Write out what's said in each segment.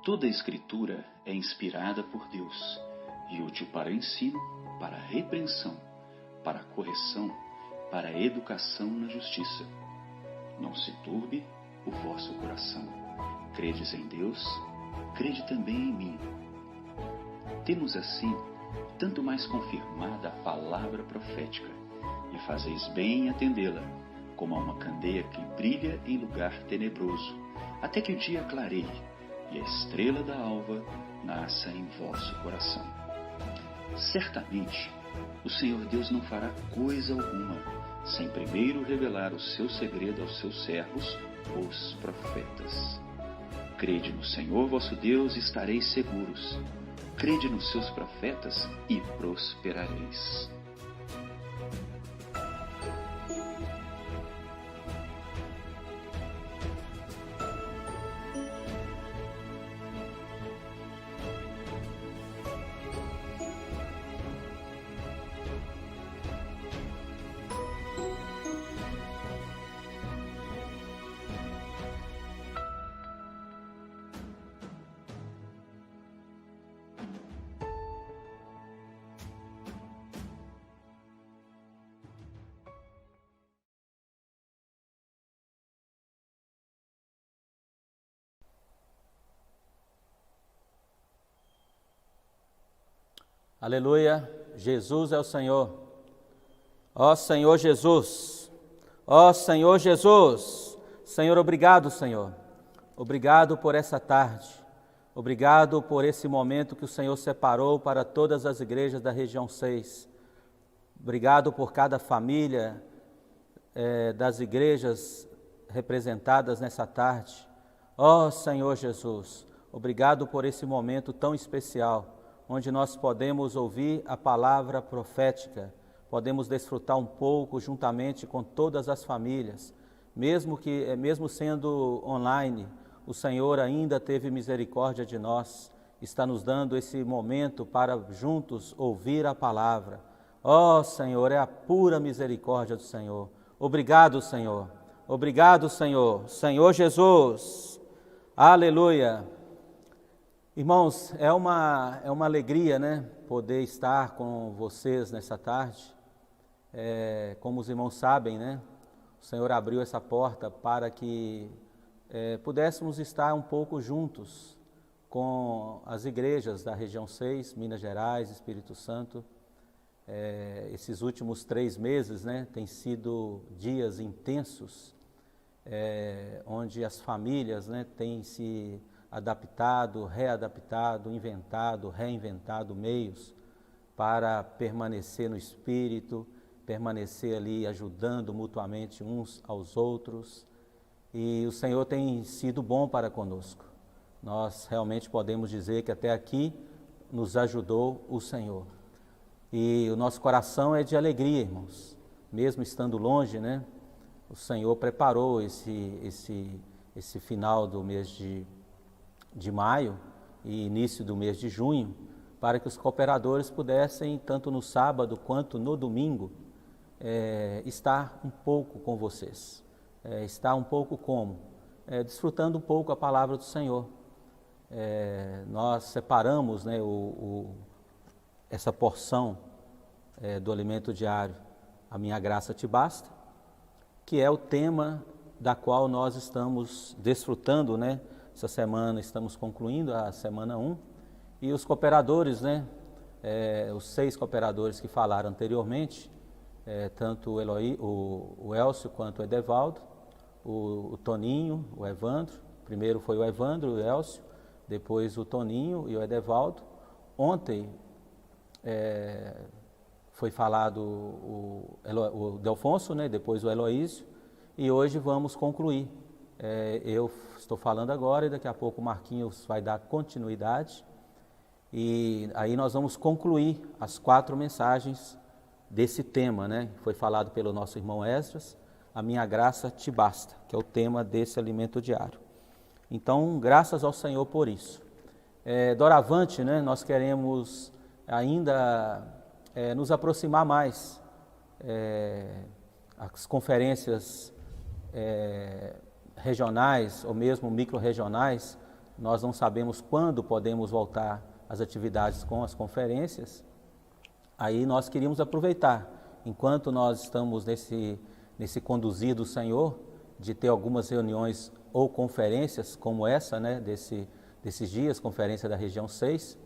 Toda a Escritura é inspirada por Deus e útil para o ensino, para a repreensão, para a correção, para a educação na justiça. Não se turbe o vosso coração. Credes em Deus, crede também em mim. Temos assim tanto mais confirmada a palavra profética, e fazeis bem em atendê-la, como a uma candeia que brilha em lugar tenebroso, até que o dia clareie e a estrela da alva nasça em vosso coração. Certamente, o Senhor Deus não fará coisa alguma, sem primeiro revelar o seu segredo aos seus servos, os profetas. Crede no Senhor vosso Deus e estareis seguros. Crede nos seus profetas e prosperareis. Aleluia, Jesus é o Senhor. Ó Senhor Jesus, ó Senhor Jesus. Senhor, obrigado, Senhor. Obrigado por essa tarde. Obrigado por esse momento que o Senhor separou para todas as igrejas da região 6. Obrigado por cada família das igrejas representadas nessa tarde. Ó Senhor Jesus, obrigado por esse momento tão especial, onde nós podemos ouvir a palavra profética, podemos desfrutar um pouco juntamente com todas as famílias, mesmo sendo online, o Senhor ainda teve misericórdia de nós, está nos dando esse momento para juntos ouvir a palavra. Ó Senhor, é a pura misericórdia do Senhor. Obrigado, Senhor. Obrigado, Senhor. Senhor Jesus. Aleluia. Irmãos, é uma alegria, né, poder estar com vocês nessa tarde. Como os irmãos sabem, né, o Senhor abriu essa porta para que pudéssemos estar um pouco juntos com as igrejas da região 6, Minas Gerais, Espírito Santo. Esses últimos 3 meses, né, têm sido dias intensos, onde as famílias, né, têm se adaptado, readaptado, inventado, reinventado meios para permanecer no Espírito, permanecer ali ajudando mutuamente uns aos outros. E o Senhor tem sido bom para conosco. Nós realmente podemos dizer que até aqui nos ajudou o Senhor. E o nosso coração é de alegria, irmãos. Mesmo estando longe, né? O Senhor preparou esse final do mês de maio e início do mês de junho, para que os cooperadores pudessem, tanto no sábado quanto no domingo, estar um pouco com vocês. Estar um pouco como? Desfrutando um pouco a palavra do Senhor. Nós separamos, né, essa porção do alimento diário, a minha graça te basta, que é o tema da qual nós estamos desfrutando, né? Essa semana estamos concluindo a semana 1, e os cooperadores, né, os 6 cooperadores que falaram anteriormente, tanto o Elcio quanto o Edevaldo, o Toninho, o Evandro, primeiro foi o Evandro, o Elcio, depois o Toninho e o Edevaldo. Ontem foi falado o Delfonso, né, depois o Eloísio, e hoje vamos concluir. Eu estou falando agora e daqui a pouco o Marquinhos vai dar continuidade, e aí nós vamos concluir as 4 mensagens desse tema, né? Foi falado pelo nosso irmão Esdras, a minha graça te basta, que é o tema desse alimento diário. Então, graças ao Senhor por isso. Doravante, né, nós queremos ainda nos aproximar mais. As conferências regionais ou mesmo micro-regionais, nós não sabemos quando podemos voltar às atividades com as conferências. Aí nós queríamos aproveitar, enquanto nós estamos nesse conduzir do Senhor, de ter algumas reuniões ou conferências como essa, né, desses dias, conferência da região 6,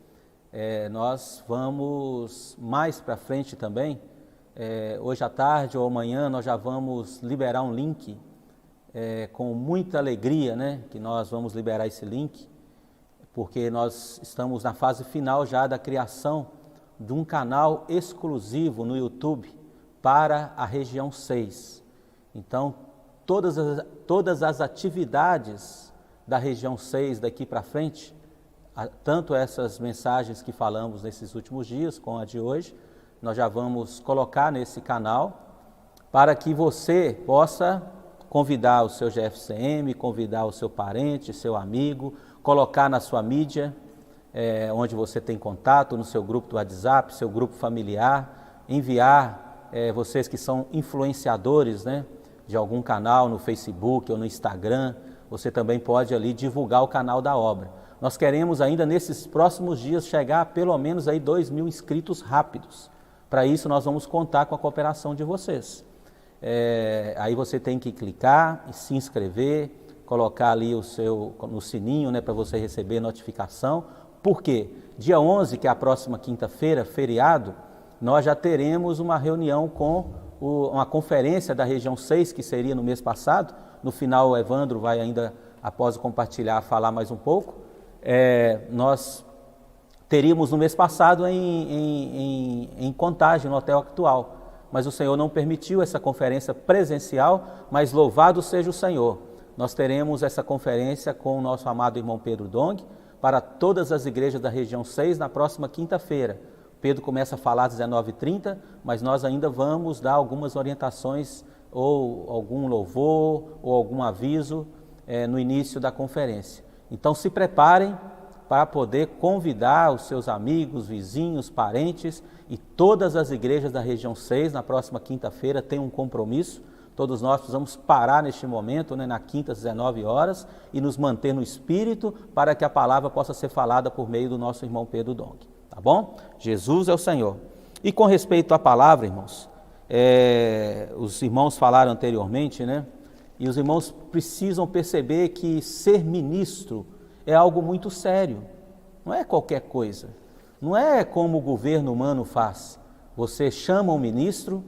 nós vamos mais para frente também, hoje à tarde ou amanhã nós já vamos liberar um link, com muita alegria, né, que nós vamos liberar esse link, porque nós estamos na fase final já da criação de um canal exclusivo no YouTube para a região 6. Então, todas as atividades da região 6 daqui para frente, tanto essas mensagens que falamos nesses últimos dias, com a de hoje, nós já vamos colocar nesse canal para que você possa convidar o seu GFCM, convidar o seu parente, seu amigo, colocar na sua mídia, onde você tem contato, no seu grupo do WhatsApp, seu grupo familiar, enviar vocês que são influenciadores, né, de algum canal no Facebook ou no Instagram, você também pode ali divulgar o canal da obra. Nós queremos ainda nesses próximos dias chegar a pelo menos aí 2.000 inscritos rápidos. Para isso nós vamos contar com a cooperação de vocês. Aí você tem que clicar e se inscrever, colocar ali no sininho, né, para você receber notificação. Por quê? Dia 11, que é a próxima quinta-feira, feriado, nós já teremos uma reunião com uma conferência da região 6, que seria no mês passado. No final o Evandro vai ainda, após compartilhar, falar mais um pouco. Nós teríamos no mês passado em Contagem, no Hotel Actual, mas o Senhor não permitiu essa conferência presencial, mas louvado seja o Senhor. Nós teremos essa conferência com o nosso amado irmão Pedro Dong, para todas as igrejas da região 6, na próxima quinta-feira. Pedro começa a falar às 19h30, mas nós ainda vamos dar algumas orientações, ou algum louvor, ou algum aviso no início da conferência. Então se preparem para poder convidar os seus amigos, vizinhos, parentes, e todas as igrejas da região 6, na próxima quinta-feira, tem um compromisso. Todos nós precisamos parar neste momento, né, na quinta, às 19 horas, e nos manter no Espírito, para que a palavra possa ser falada por meio do nosso irmão Pedro Dong. Tá bom? Jesus é o Senhor. E com respeito à palavra, irmãos, os irmãos falaram anteriormente, né? E os irmãos precisam perceber que ser ministro é algo muito sério. Não é qualquer coisa. Não é como o governo humano faz. Você chama um ministro,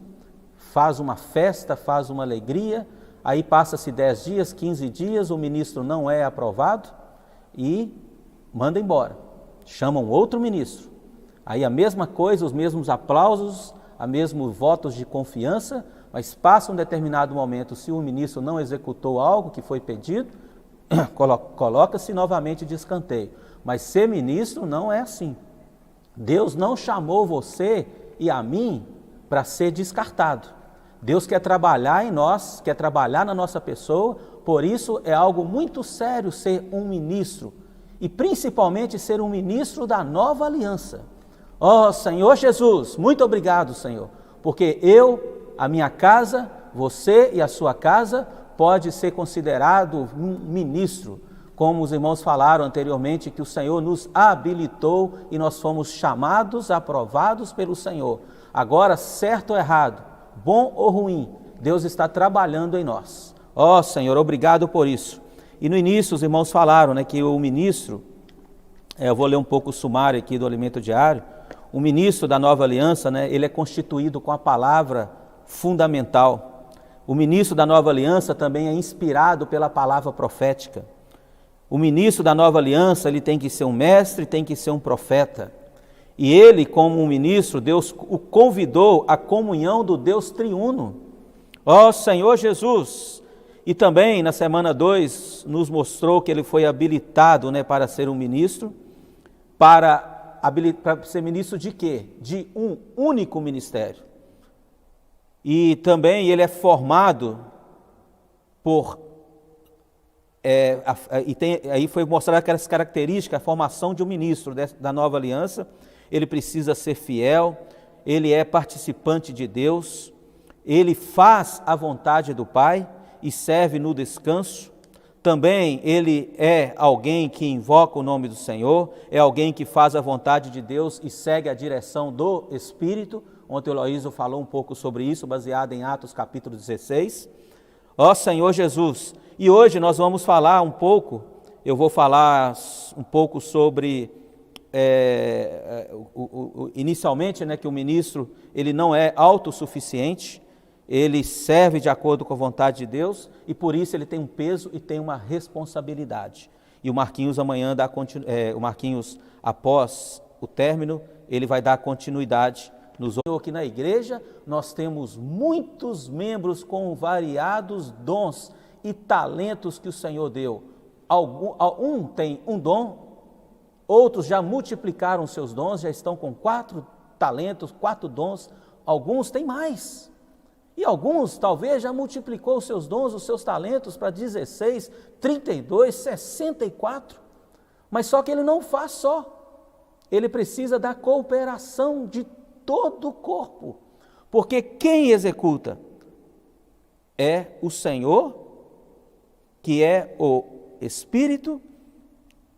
faz uma festa, faz uma alegria, aí passa-se 10 dias, 15 dias, o ministro não é aprovado e manda embora. Chama um outro ministro. Aí a mesma coisa, os mesmos aplausos, os mesmos votos de confiança, mas passa um determinado momento, se o ministro não executou algo que foi pedido, coloca-se novamente de escanteio. Mas ser ministro não é assim. Deus não chamou você e a mim para ser descartado. Deus quer trabalhar em nós, quer trabalhar na nossa pessoa, por isso é algo muito sério ser um ministro, e principalmente ser um ministro da nova aliança. Ó Senhor Jesus, muito obrigado, Senhor, porque eu, a minha casa, você e a sua casa, pode ser considerado um ministro, como os irmãos falaram anteriormente, que o Senhor nos habilitou e nós fomos chamados, aprovados pelo Senhor. Agora, certo ou errado, bom ou ruim, Deus está trabalhando em nós. Ó Senhor, obrigado por isso. E no início os irmãos falaram, né, que o ministro, eu vou ler um pouco o sumário aqui do Alimento Diário, o ministro da Nova Aliança, né, ele é constituído com a palavra fundamental. O ministro da Nova Aliança também é inspirado pela palavra profética. O ministro da Nova Aliança, ele tem que ser um mestre, tem que ser um profeta. E ele, como um ministro, Deus o convidou à comunhão do Deus triuno. Ó Senhor Jesus! E também, na semana 2, nos mostrou que ele foi habilitado, né, para ser um ministro, para ser ministro de quê? De um único ministério. E também ele é formado por... aí foi mostrar aquelas características, a formação de um ministro da Nova Aliança. Ele precisa ser fiel, ele é participante de Deus, ele faz a vontade do Pai e serve no descanso. também ele é alguém que invoca o nome do Senhor, é alguém que faz a vontade de Deus e segue a direção do Espírito. Ontem o Loísio falou um pouco sobre isso, baseado em Atos capítulo 16. Ó Senhor Jesus, e hoje nós vamos falar um pouco, eu vou falar um pouco sobre, inicialmente, né, que o ministro ele não é autossuficiente, ele serve de acordo com a vontade de Deus e por isso ele tem um peso e tem uma responsabilidade. E o Marquinhos amanhã, o Marquinhos após o término, ele vai dar continuidade. Aqui na igreja nós temos muitos membros com variados dons e talentos que o Senhor deu. Um tem um dom, outros já multiplicaram seus dons, já estão com 4 talentos, 4 dons, alguns têm mais. E alguns talvez já multiplicou os seus dons, os seus talentos para 16, 32, 64. Mas só que ele não faz só. Ele precisa da cooperação de todo o corpo. Porque quem executa é o Senhor, que é o Espírito,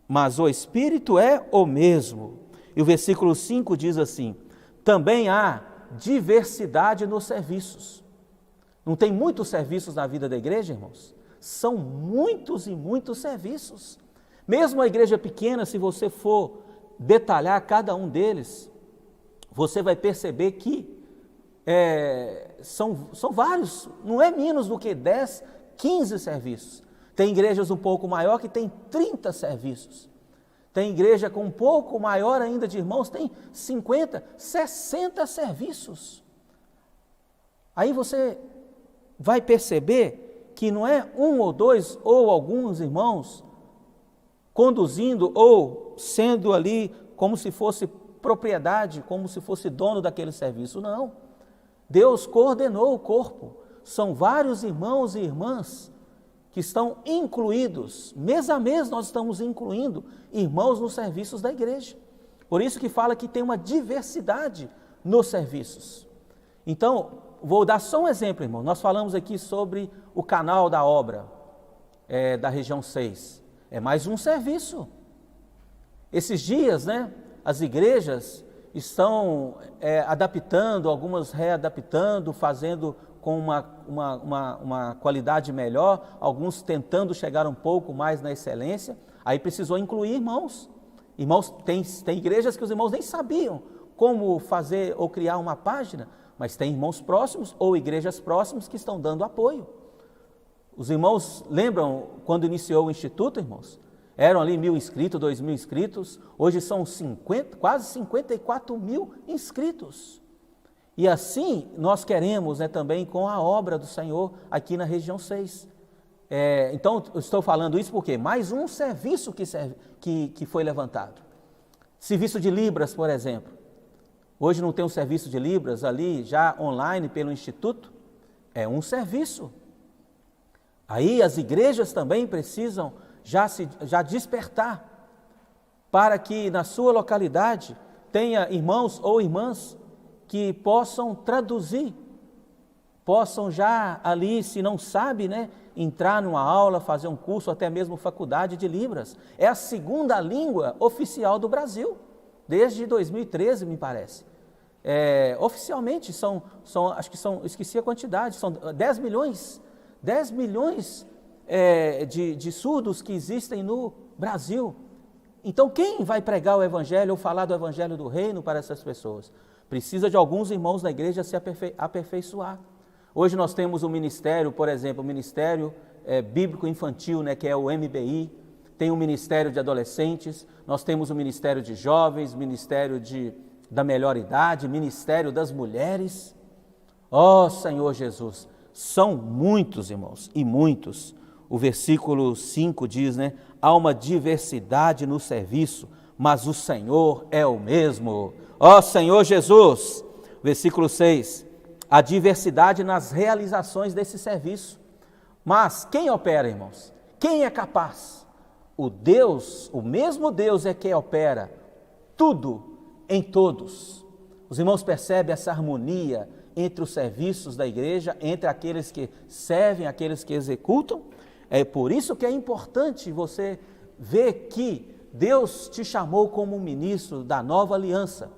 mas o Espírito é o mesmo. E o versículo 5 diz assim: também há diversidade nos serviços. Não tem muitos serviços na vida da igreja, irmãos? São muitos e muitos serviços. Mesmo a igreja pequena, se você for detalhar cada um deles, você vai perceber que são vários, não é menos do que 10, 15 serviços. Tem igrejas um pouco maior que tem 30 serviços. Tem igreja com um pouco maior ainda de irmãos, tem 50, 60 serviços. Aí você vai perceber que não é um ou dois ou alguns irmãos conduzindo ou sendo ali como se fosse propriedade, como se fosse dono daquele serviço. Não. Deus coordenou o corpo. São vários irmãos e irmãs que estão incluídos. Mês a mês nós estamos incluindo irmãos nos serviços da igreja. Por isso que fala que tem uma diversidade nos serviços. Então, vou dar só um exemplo, irmão. Nós falamos aqui sobre o canal da obra da região 6. É mais um serviço. Esses dias, né, as igrejas estão adaptando, algumas readaptando, fazendo com uma qualidade melhor, alguns tentando chegar um pouco mais na excelência. Aí precisou incluir irmãos. Irmãos, tem igrejas que os irmãos nem sabiam como fazer ou criar uma página, mas tem irmãos próximos ou igrejas próximas que estão dando apoio. Os irmãos lembram quando iniciou o Instituto, irmãos? Eram ali 1.000 inscritos, 2.000 inscritos, hoje são quase 54 mil inscritos. E assim nós queremos, né, também com a obra do Senhor aqui na região 6. Então, eu estou falando isso porque mais um serviço que foi levantado. Serviço de Libras, por exemplo. Hoje não tem um serviço de Libras ali, já online pelo Instituto? É um serviço. Aí as igrejas também precisam já despertar, para que na sua localidade tenha irmãos ou irmãs que possam traduzir, possam já ali, se não sabe, né, entrar numa aula, fazer um curso, até mesmo faculdade de Libras. É a segunda língua oficial do Brasil, desde 2013, me parece. Oficialmente acho que esqueci a quantidade, são 10 milhões de surdos que existem no Brasil. Então quem vai pregar o Evangelho ou falar do Evangelho do Reino para essas pessoas? Precisa de alguns irmãos na igreja se aperfeiçoar. Hoje nós temos um ministério, por exemplo, o Ministério Bíblico Infantil, né, que é o MBI, tem um Ministério de Adolescentes, nós temos o Ministério de Jovens, Ministério da Melhor Idade, Ministério das Mulheres. Ó Senhor Jesus, são muitos, irmãos, e muitos. O versículo 5 diz, né, há uma diversidade no serviço, mas o Senhor é o mesmo. Ó Senhor Jesus, versículo 6, a diversidade nas realizações desse serviço. Mas quem opera, irmãos? Quem é capaz? O mesmo Deus é quem opera tudo em todos. Os irmãos percebem essa harmonia entre os serviços da igreja, entre aqueles que servem, aqueles que executam? É por isso que é importante você ver que Deus te chamou como ministro da nova aliança.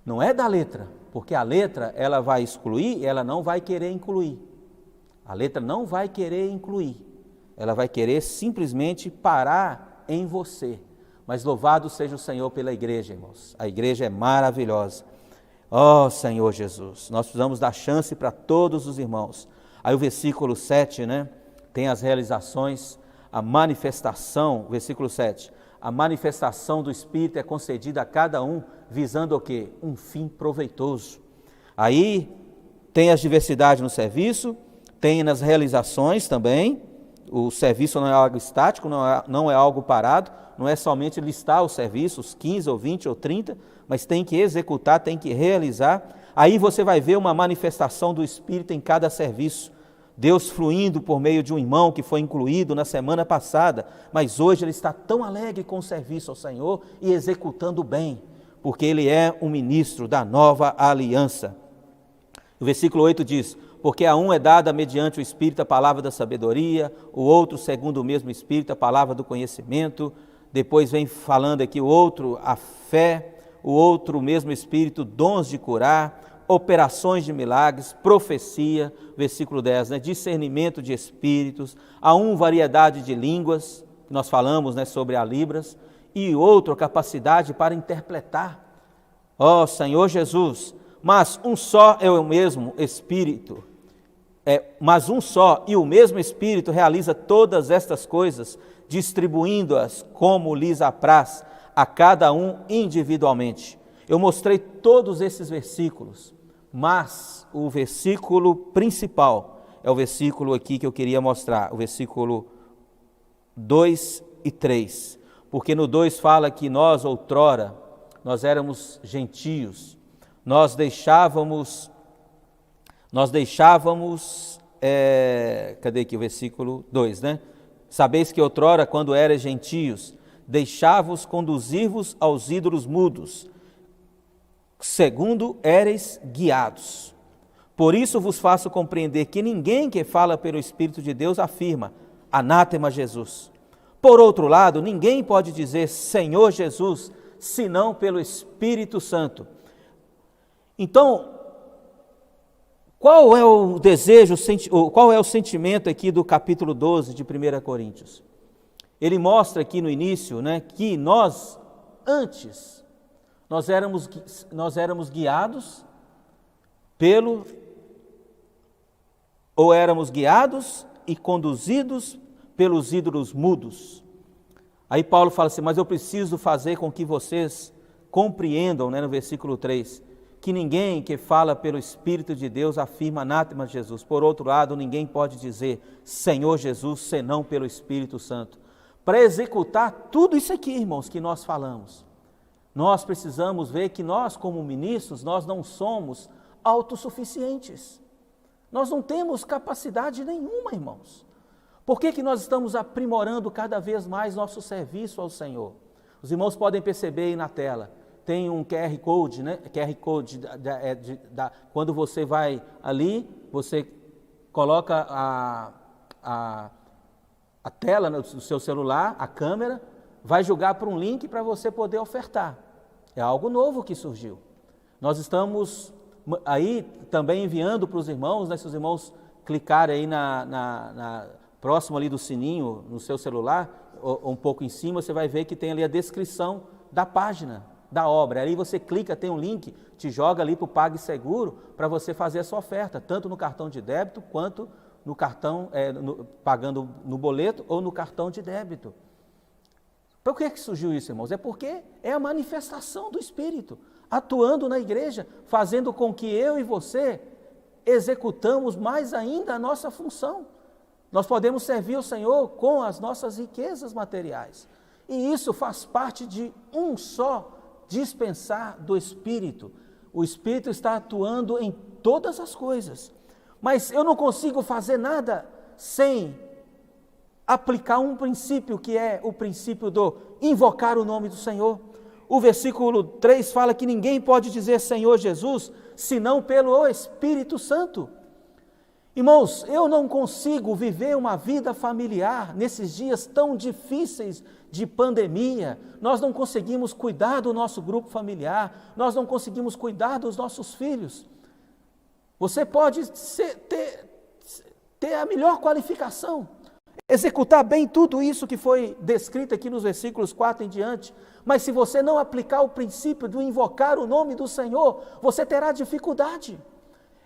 Não é da letra, porque a letra ela vai excluir, ela não vai querer incluir. A letra não vai querer incluir, ela vai querer simplesmente parar em você. Mas louvado seja o Senhor pela igreja, irmãos. A igreja é maravilhosa. Ó Senhor Jesus, nós precisamos dar chance para todos os irmãos. Aí o versículo 7, né? Tem as realizações, a manifestação, versículo 7. A manifestação do Espírito é concedida a cada um, visando o quê? Um fim proveitoso. Aí tem as diversidades no serviço, tem nas realizações também. O serviço não é algo estático, não é algo parado, não é somente listar os serviços, 15 ou 20 ou 30, mas tem que executar, tem que realizar. Aí você vai ver uma manifestação do Espírito em cada serviço. Deus fluindo por meio de um irmão que foi incluído na semana passada, mas hoje ele está tão alegre com o serviço ao Senhor e executando bem, porque ele é um ministro da nova aliança. O versículo 8 diz: porque a um é dada mediante o Espírito a palavra da sabedoria, o outro segundo o mesmo Espírito a palavra do conhecimento. Depois vem falando aqui o outro a fé, o outro o mesmo Espírito, dons de curar, operações de milagres, profecia, versículo 10, né? Discernimento de espíritos, a um variedade de línguas, nós falamos, né, sobre a Libras, e outro a capacidade para interpretar. Ó Senhor Jesus, mas um só é o mesmo Espírito, mas um só e o mesmo Espírito realiza todas estas coisas, distribuindo-as como lhes apraz a cada um individualmente. Eu mostrei todos esses versículos, mas o versículo principal é o versículo aqui que eu queria mostrar, o versículo 2 e 3, porque no 2 fala que nós outrora, nós éramos gentios, nós deixávamos, cadê aqui o versículo 2, né? Sabeis que outrora, quando erais gentios, deixávos conduzir-vos aos ídolos mudos, segundo éreis guiados. Por isso vos faço compreender que ninguém que fala pelo Espírito de Deus afirma, anátema Jesus. Por outro lado, ninguém pode dizer Senhor Jesus, senão pelo Espírito Santo. Então, qual é o desejo, qual é o sentimento aqui do capítulo 12 de 1 Coríntios? Ele mostra aqui no início, né, que nós, antes, nós éramos guiados éramos guiados e conduzidos pelos ídolos mudos. Aí Paulo fala assim, mas eu preciso fazer com que vocês compreendam, né, no versículo 3, que ninguém que fala pelo Espírito de Deus afirma anátema Jesus. Por outro lado, ninguém pode dizer Senhor Jesus, senão pelo Espírito Santo. Para executar tudo isso aqui, irmãos, que nós falamos, nós precisamos ver que nós, como ministros, nós não somos autossuficientes. Nós não temos capacidade nenhuma, irmãos. Por que nós estamos aprimorando cada vez mais nosso serviço ao Senhor? Os irmãos podem perceber aí na tela, tem um QR Code, né? QR Code, quando você vai ali, você coloca a tela do seu celular, a câmera, vai jogar para um link para você poder ofertar. É algo novo que surgiu. Nós estamos aí também enviando para os irmãos, né? Se os irmãos clicarem aí próximo ali do sininho, no seu celular, ou um pouco em cima, você vai ver que tem ali a descrição da página, da obra. Aí você clica, tem um link, te joga ali para o PagSeguro para você fazer a sua oferta, tanto no cartão de débito quanto no cartão, pagando no boleto ou no cartão de débito. Por que surgiu isso, irmãos? É porque é a manifestação do Espírito, atuando na igreja, fazendo com que eu e você executamos mais ainda a nossa função. Nós podemos servir ao Senhor com as nossas riquezas materiais. E isso faz parte de um só dispensar do Espírito. O Espírito está atuando em todas as coisas. Mas eu não consigo fazer nada sem aplicar um princípio, que é o princípio do invocar o nome do Senhor. O versículo 3 fala que ninguém pode dizer Senhor Jesus, senão pelo Espírito Santo. Irmãos, eu não consigo viver uma vida familiar nesses dias tão difíceis de pandemia. Nós não conseguimos cuidar do nosso grupo familiar, nós não conseguimos cuidar dos nossos filhos. Você pode ter a melhor qualificação, executar bem tudo isso que foi descrito aqui nos versículos 4 em diante, mas se você não aplicar o princípio de invocar o nome do Senhor, você terá dificuldade.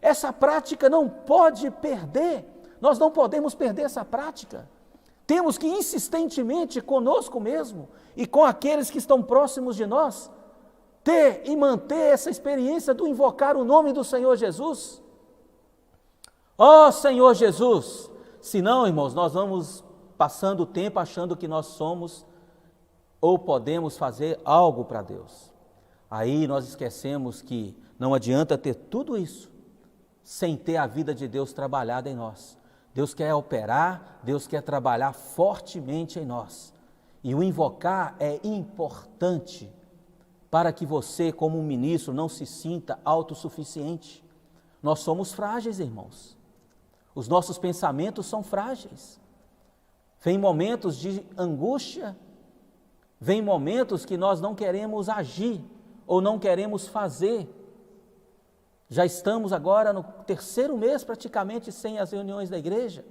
Essa prática não pode perder, nós não podemos perder essa prática. Temos que insistentemente conosco mesmo e com aqueles que estão próximos de nós, ter e manter essa experiência do invocar o nome do Senhor Jesus. Ó Senhor Jesus! Senão, irmãos, nós vamos passando o tempo achando que nós somos ou podemos fazer algo para Deus. Aí nós esquecemos que não adianta ter tudo isso sem ter a vida de Deus trabalhada em nós. Deus quer operar, Deus quer trabalhar fortemente em nós. E o invocar é importante para que você, como um ministro, não se sinta autossuficiente. Nós somos frágeis, irmãos. Os nossos pensamentos são frágeis. Vem momentos de angústia, vem momentos que nós não queremos agir ou não queremos fazer. Já estamos agora no 3º mês praticamente sem as reuniões da igreja,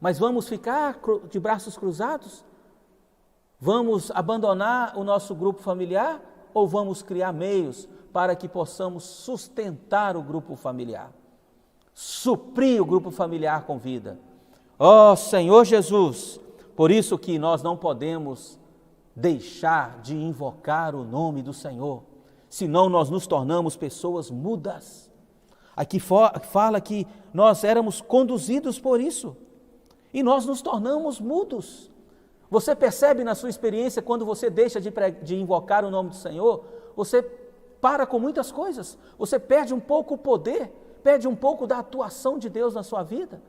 mas vamos ficar de braços cruzados? Vamos abandonar o nosso grupo familiar ou vamos criar meios para que possamos sustentar o grupo familiar, suprir o grupo familiar com vida? Ó Senhor Jesus, por isso que nós não podemos deixar de invocar o nome do Senhor, senão nós nos tornamos pessoas mudas. Aqui fala que nós éramos conduzidos por isso, e nós nos tornamos mudos. Você percebe na sua experiência, quando você deixa de invocar o nome do Senhor, você para com muitas coisas, você perde um pouco o poder, perde um pouco da atuação de Deus na sua vida.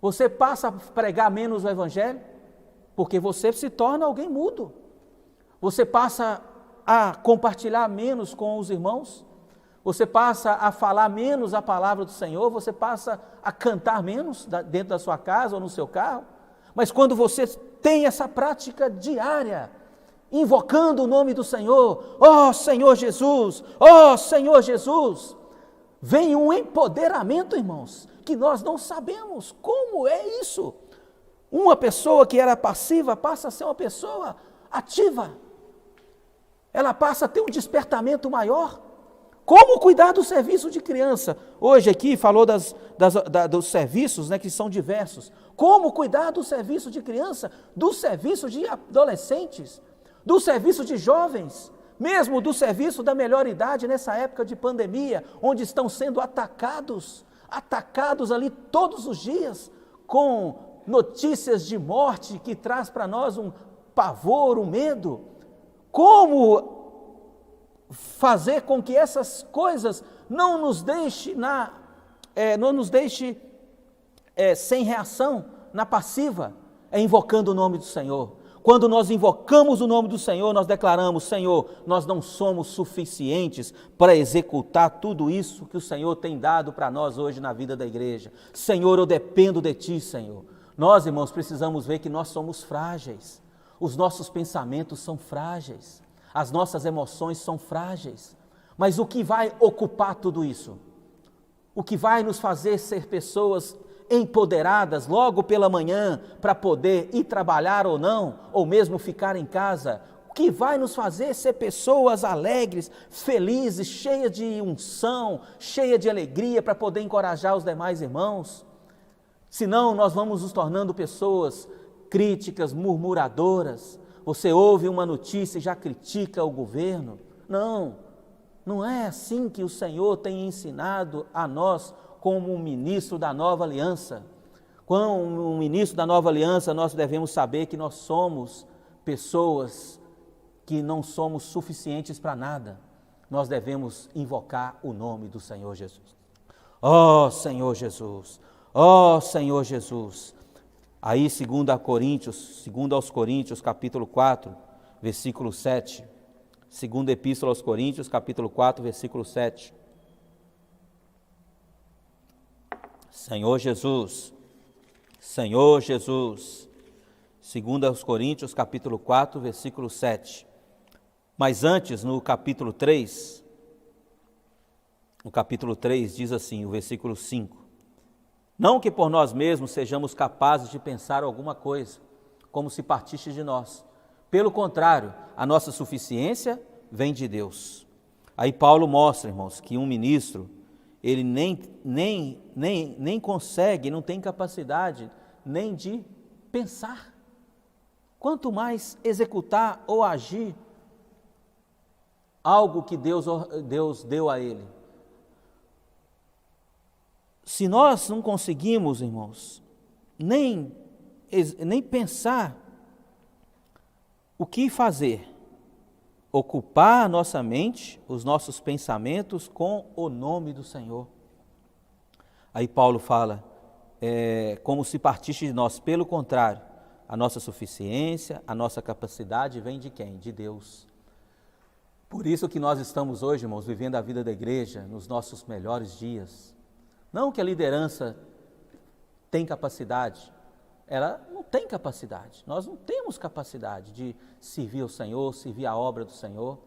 Você passa a pregar menos o Evangelho, porque você se torna alguém mudo. Você passa a compartilhar menos com os irmãos, você passa a falar menos a palavra do Senhor, você passa a cantar menos dentro da sua casa ou no seu carro. Mas quando você tem essa prática diária, invocando o nome do Senhor, ó Senhor Jesus, ó Senhor Jesus, vem um empoderamento, irmãos, que nós não sabemos como é isso. Uma pessoa que era passiva passa a ser uma pessoa ativa. Ela passa a ter um despertamento maior. Como cuidar do serviço de criança? Hoje aqui falou dos serviços, né, que são diversos. Como cuidar do serviço de criança, do serviço de adolescentes, do serviço de jovens, mesmo do serviço da melhor idade nessa época de pandemia, onde estão sendo atacados ali todos os dias, com notícias de morte que traz para nós um pavor, um medo. Como fazer com que essas coisas não nos deixe sem reação, na passiva? É invocando o nome do Senhor. Quando nós invocamos o nome do Senhor, nós declaramos: Senhor, nós não somos suficientes para executar tudo isso que o Senhor tem dado para nós hoje na vida da igreja. Senhor, eu dependo de Ti, Senhor. Nós, irmãos, precisamos ver que nós somos frágeis. Os nossos pensamentos são frágeis. As nossas emoções são frágeis, mas o que vai ocupar tudo isso? O que vai nos fazer ser pessoas empoderadas logo pela manhã para poder ir trabalhar ou não, ou mesmo ficar em casa? O que vai nos fazer ser pessoas alegres, felizes, cheias de unção, cheias de alegria para poder encorajar os demais irmãos? Senão nós vamos nos tornando pessoas críticas, murmuradoras. Você ouve uma notícia e já critica o governo? Não é assim que o Senhor tem ensinado a nós como um ministro da nova aliança. Como um ministro da nova aliança, nós devemos saber que nós somos pessoas que não somos suficientes para nada. Nós devemos invocar o nome do Senhor Jesus. Ó Senhor Jesus, ó Senhor Jesus. Aí, segundo aos Coríntios, capítulo 4, versículo 7. Segunda Epístola aos Coríntios, capítulo 4, versículo 7. Senhor Jesus, Senhor Jesus. 2 Coríntios capítulo 4, versículo 7. Mas antes, no capítulo 3 diz assim, o versículo 5. Não que por nós mesmos sejamos capazes de pensar alguma coisa, como se partisse de nós. Pelo contrário, a nossa suficiência vem de Deus. Aí Paulo mostra, irmãos, que um ministro, ele nem consegue, não tem capacidade nem de pensar. Quanto mais executar ou agir algo que Deus deu a ele. Se nós não conseguimos, irmãos, nem pensar o que fazer, ocupar a nossa mente, os nossos pensamentos com o nome do Senhor. Aí Paulo fala, como se partisse de nós, pelo contrário, a nossa suficiência, a nossa capacidade vem de quem? De Deus. Por isso que nós estamos hoje, irmãos, vivendo a vida da igreja nos nossos melhores dias. Não que a liderança tem capacidade, ela não tem capacidade. Nós não temos capacidade de servir ao Senhor, servir a obra do Senhor.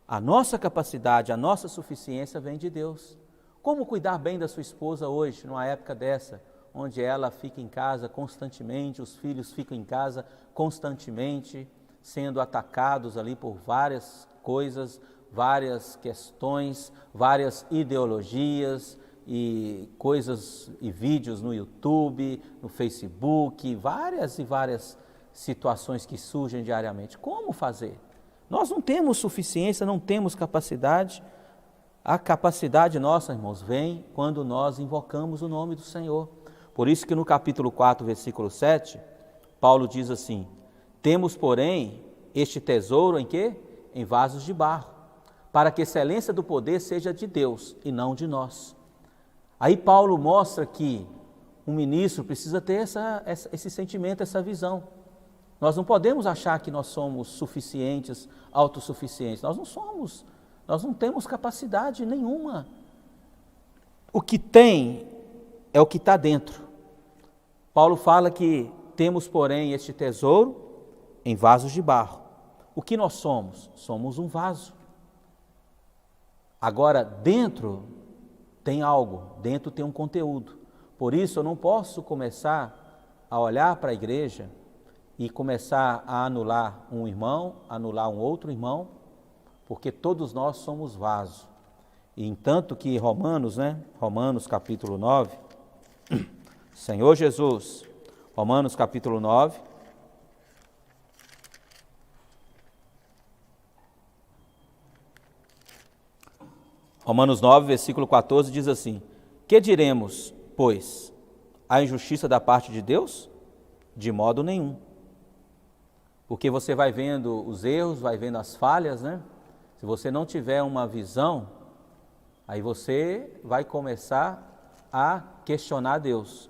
A nossa capacidade, a nossa suficiência vem de Deus. Como cuidar bem da sua esposa hoje, numa época dessa, onde ela fica em casa constantemente, os filhos ficam em casa constantemente, sendo atacados ali por várias coisas, várias questões, várias ideologias e coisas e vídeos no YouTube, no Facebook, várias e várias situações que surgem diariamente. Como fazer? Nós não temos suficiência, não temos capacidade. A capacidade nossa, irmãos, vem quando nós invocamos o nome do Senhor. Por isso que no capítulo 4, versículo 7, Paulo diz assim, temos, porém, este tesouro em quê? Em vasos de barro, para que a excelência do poder seja de Deus e não de nós. Aí Paulo mostra que um ministro precisa ter esse sentimento, essa visão. Nós não podemos achar que nós somos suficientes, autossuficientes. Nós não somos, nós não temos capacidade nenhuma. O que tem é o que está dentro. Paulo fala que temos, porém, este tesouro em vasos de barro. O que nós somos? Somos um vaso. Agora, dentro tem algo, dentro tem um conteúdo. Por isso, eu não posso começar a olhar para a igreja e começar a anular um irmão, anular um outro irmão, porque todos nós somos vaso. E entanto que Romanos capítulo 9, Senhor Jesus, Romanos capítulo 9, Romanos 9, versículo 14 diz assim, que diremos, pois, a injustiça da parte de Deus? De modo nenhum. Porque você vai vendo os erros, vai vendo as falhas, né? Se você não tiver uma visão, aí você vai começar a questionar Deus.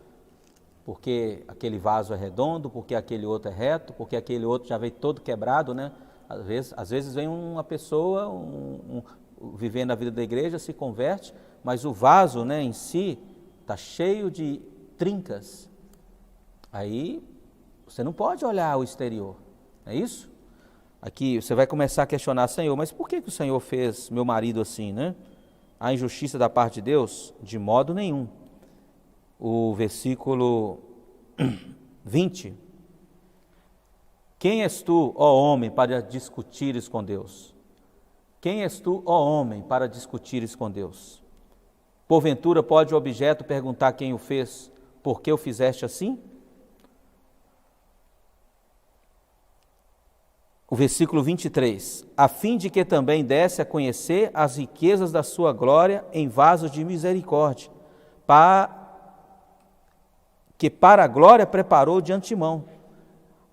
Porque aquele vaso é redondo, porque aquele outro é reto, porque aquele outro já veio todo quebrado, né? Às vezes vem uma pessoa, vivendo a vida da igreja, se converte, mas o vaso, né, em si está cheio de trincas. Aí você não pode olhar o exterior, não é isso? Aqui você vai começar a questionar, Senhor, mas por que o Senhor fez meu marido assim, né? A injustiça da parte de Deus? De modo nenhum. O versículo 20. Quem és tu, ó homem, para discutires com Deus? Quem és tu, ó homem, para discutires com Deus? Porventura pode o objeto perguntar quem o fez, por que o fizeste assim? O versículo 23, a fim de que também desse a conhecer as riquezas da sua glória em vasos de misericórdia, que para a glória preparou de antemão.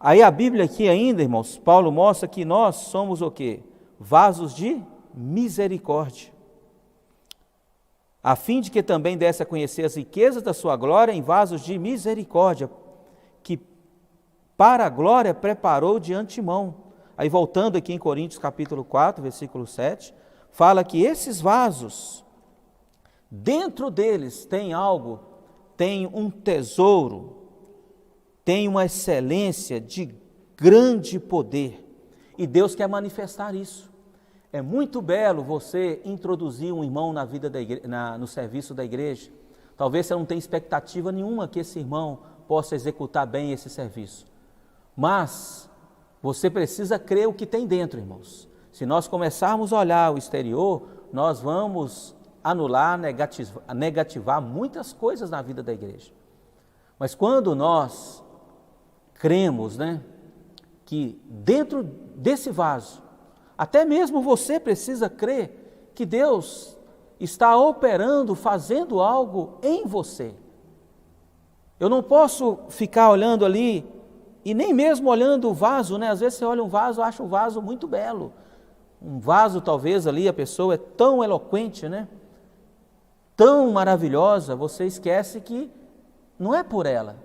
Aí a Bíblia aqui ainda, irmãos, Paulo mostra que nós somos o quê? Vasos de misericórdia, a fim de que também desse a conhecer as riquezas da sua glória em vasos de misericórdia, que para a glória preparou de antemão. Aí voltando aqui em Coríntios capítulo 4, versículo 7, fala que esses vasos, dentro deles tem algo, tem um tesouro, tem uma excelência de grande poder, e Deus quer manifestar isso. É muito belo você introduzir um irmão na vida da igreja, no serviço da igreja. Talvez você não tenha expectativa nenhuma que esse irmão possa executar bem esse serviço, mas você precisa crer o que tem dentro, irmãos. Se nós começarmos a olhar o exterior, nós vamos anular, negativar muitas coisas na vida da igreja. Mas quando nós cremos, que dentro desse vaso, até mesmo você precisa crer que Deus está operando, fazendo algo em você. Eu não posso ficar olhando ali, e nem mesmo olhando o vaso, Às vezes você olha um vaso, acha o vaso muito belo. Um vaso, talvez ali a pessoa é tão eloquente, Tão maravilhosa, você esquece que não é por ela.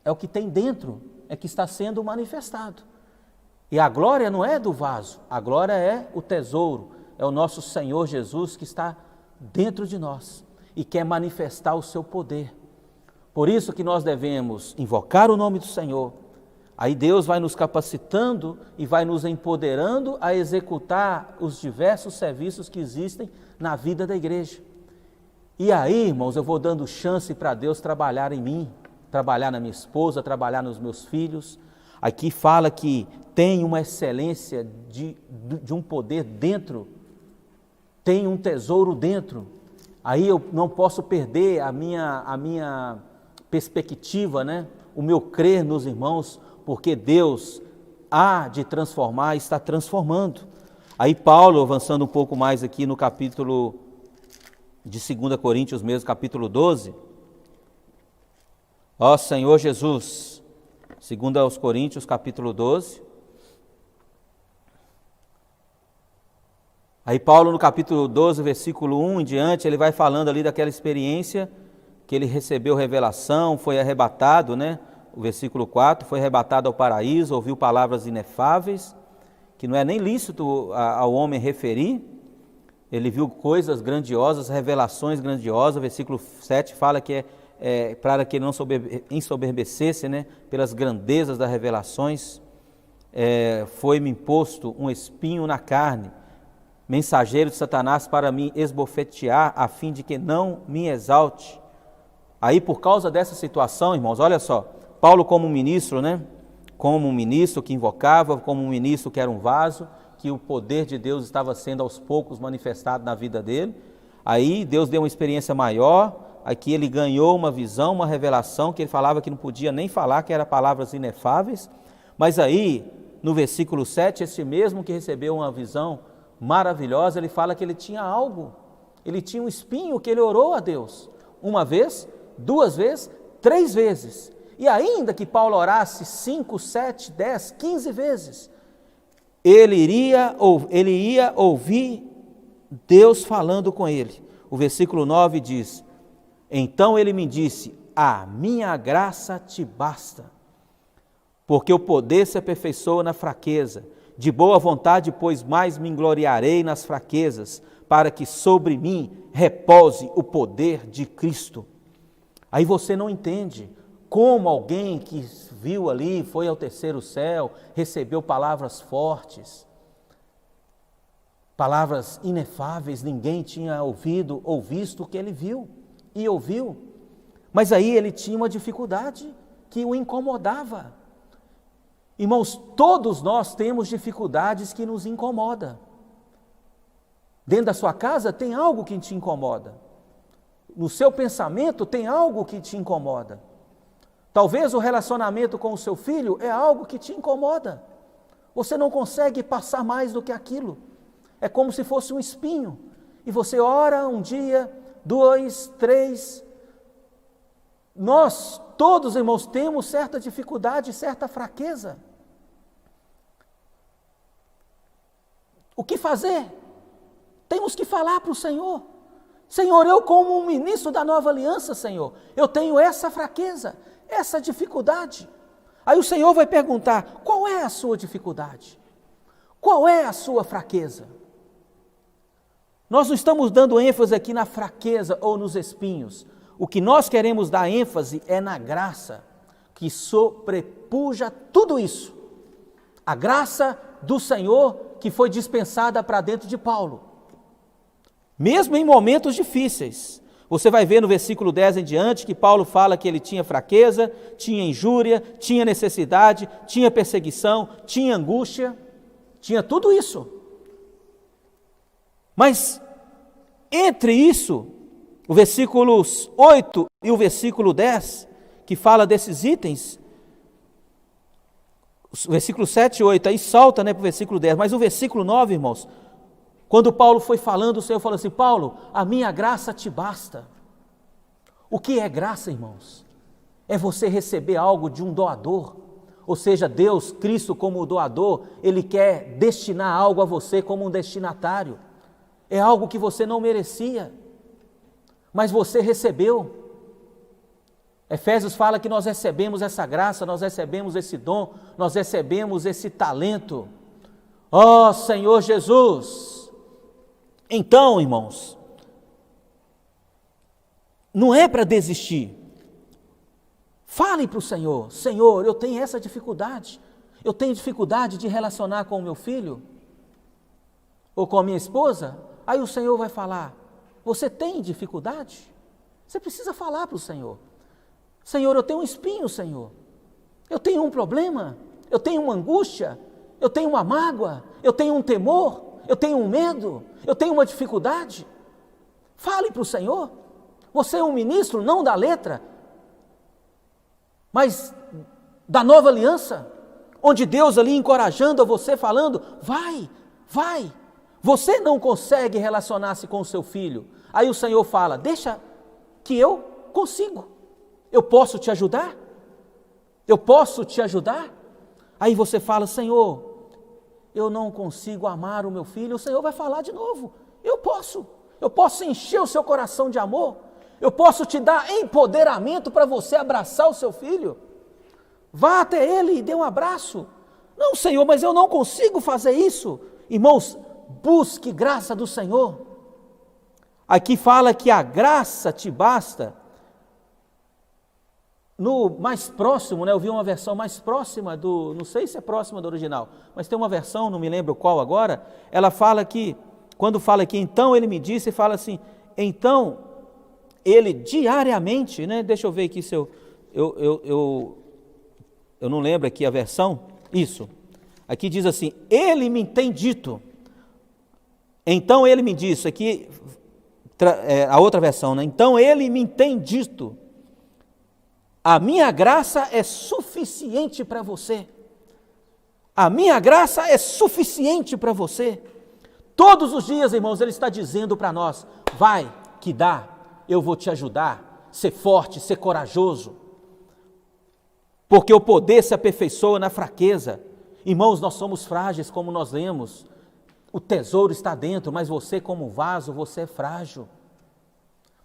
É o que tem dentro, é que está sendo manifestado. E a glória não é do vaso, a glória é o tesouro, é o nosso Senhor Jesus que está dentro de nós e quer manifestar o seu poder. Por isso que nós devemos invocar o nome do Senhor. Aí Deus vai nos capacitando e vai nos empoderando a executar os diversos serviços que existem na vida da igreja. E aí, irmãos, eu vou dando chance para Deus trabalhar em mim, trabalhar na minha esposa, trabalhar nos meus filhos. Aqui fala que tem uma excelência de um poder dentro, tem um tesouro dentro. Aí eu não posso perder a minha perspectiva, o meu crer nos irmãos, porque Deus há de transformar, está transformando. Aí Paulo, avançando um pouco mais aqui no capítulo de 2 Coríntios mesmo, capítulo 12, ó Senhor Jesus, 2 Coríntios, capítulo 12, aí Paulo no capítulo 12, versículo 1 em diante, ele vai falando ali daquela experiência que ele recebeu revelação, foi arrebatado, o versículo 4, foi arrebatado ao paraíso, ouviu palavras inefáveis, que não é nem lícito ao homem referir. Ele viu coisas grandiosas, revelações grandiosas. O versículo 7 fala que é para que ele não ensoberbecesse, pelas grandezas das revelações. Foi-me imposto um espinho na carne, mensageiro de Satanás para me esbofetear, a fim de que não me exalte. Aí, por causa dessa situação, irmãos, olha só, Paulo como um ministro, como um ministro que invocava, como um ministro que era um vaso, que o poder de Deus estava sendo aos poucos manifestado na vida dele. Aí Deus deu uma experiência maior, aqui ele ganhou uma visão, uma revelação, que ele falava que não podia nem falar, que eram palavras inefáveis. Mas aí, no versículo 7, esse mesmo que recebeu uma visão maravilhosa, ele fala que ele tinha algo, ele tinha um espinho que ele orou a Deus, uma vez, 2 vezes, 3 vezes. E ainda que Paulo orasse 5, 7, 10, 15 vezes, ele ia ouvir Deus falando com ele. O versículo 9 diz: então ele me disse, a minha graça te basta, porque o poder se aperfeiçoa na fraqueza. De boa vontade, pois mais me gloriarei nas fraquezas, para que sobre mim repouse o poder de Cristo. Aí você não entende como alguém que viu ali, foi ao terceiro céu, recebeu palavras fortes, palavras inefáveis, ninguém tinha ouvido ou visto o que ele viu e ouviu. Mas aí ele tinha uma dificuldade que o incomodava. Irmãos, todos nós temos dificuldades que nos incomodam. Dentro da sua casa tem algo que te incomoda. No seu pensamento tem algo que te incomoda. Talvez o relacionamento com o seu filho é algo que te incomoda. Você não consegue passar mais do que aquilo. É como se fosse um espinho. E você ora um dia, 2, 3. Nós, todos, irmãos, temos certa dificuldade, certa fraqueza. O que fazer? Temos que falar para o Senhor. Senhor, eu como um ministro da nova aliança, Senhor, eu tenho essa fraqueza, essa dificuldade. Aí o Senhor vai perguntar, qual é a sua dificuldade? Qual é a sua fraqueza? Nós não estamos dando ênfase aqui na fraqueza ou nos espinhos. o que nós queremos dar ênfase é na graça que sobrepuja tudo isso. A graça do Senhor que foi dispensada para dentro de Paulo. Mesmo em momentos difíceis. Você vai ver no versículo 10 em diante que Paulo fala que ele tinha fraqueza, tinha injúria, tinha necessidade, tinha perseguição, tinha angústia, tinha tudo isso. Mas entre isso, o versículo 8 e o versículo 10, que fala desses itens, o versículo 7 e 8, aí salta para o versículo 10, mas o versículo 9, irmãos, quando Paulo foi falando, o Senhor falou assim: Paulo, a minha graça te basta. O que é graça, irmãos? É você receber algo de um doador, ou seja, Deus, Cristo como o doador, Ele quer destinar algo a você como um destinatário. É algo que você não merecia, mas você recebeu. Efésios fala que nós recebemos essa graça, nós recebemos esse dom, nós recebemos esse talento. Ó Senhor Jesus! Então, irmãos, não é para desistir. Falem para o Senhor: Senhor, eu tenho essa dificuldade. Eu tenho dificuldade de relacionar com o meu filho ou com a minha esposa. Aí o Senhor vai falar: você tem dificuldade? Você precisa falar para o Senhor: Senhor, eu tenho um espinho, Senhor. Eu tenho um problema, eu tenho uma angústia, eu tenho uma mágoa, eu tenho um temor, eu tenho um medo, eu tenho uma dificuldade. Fale para o Senhor. Você é um ministro não da letra, mas da nova aliança, onde Deus ali encorajando a você, falando: vai, vai. Você não consegue relacionar-se com o seu filho. Aí o Senhor fala: deixa que eu consigo. Eu posso te ajudar? Eu posso te ajudar? Aí você fala: Senhor, eu não consigo amar o meu filho. O Senhor vai falar de novo: eu posso encher o seu coração de amor, eu posso te dar empoderamento para você abraçar o seu filho. Vá até ele e dê um abraço. Não, Senhor, mas eu não consigo fazer isso. Irmãos, busque graça do Senhor. Aqui fala que a graça te basta. No mais próximo, eu vi uma versão mais próxima não sei se é próxima do original, mas tem uma versão, não me lembro qual agora, ela fala que, quando fala que então ele me disse, fala assim: então ele diariamente, deixa eu ver aqui se eu não lembro aqui a versão, isso, aqui diz assim: ele me tem dito, então ele me disse, aqui, a outra versão, então ele me tem dito, a minha graça é suficiente para você. A minha graça é suficiente para você. Todos os dias, irmãos, Ele está dizendo para nós: vai, que dá, eu vou te ajudar, ser forte, ser corajoso. Porque o poder se aperfeiçoa na fraqueza. Irmãos, nós somos frágeis, como nós lemos. O tesouro está dentro, mas você como vaso, você é frágil.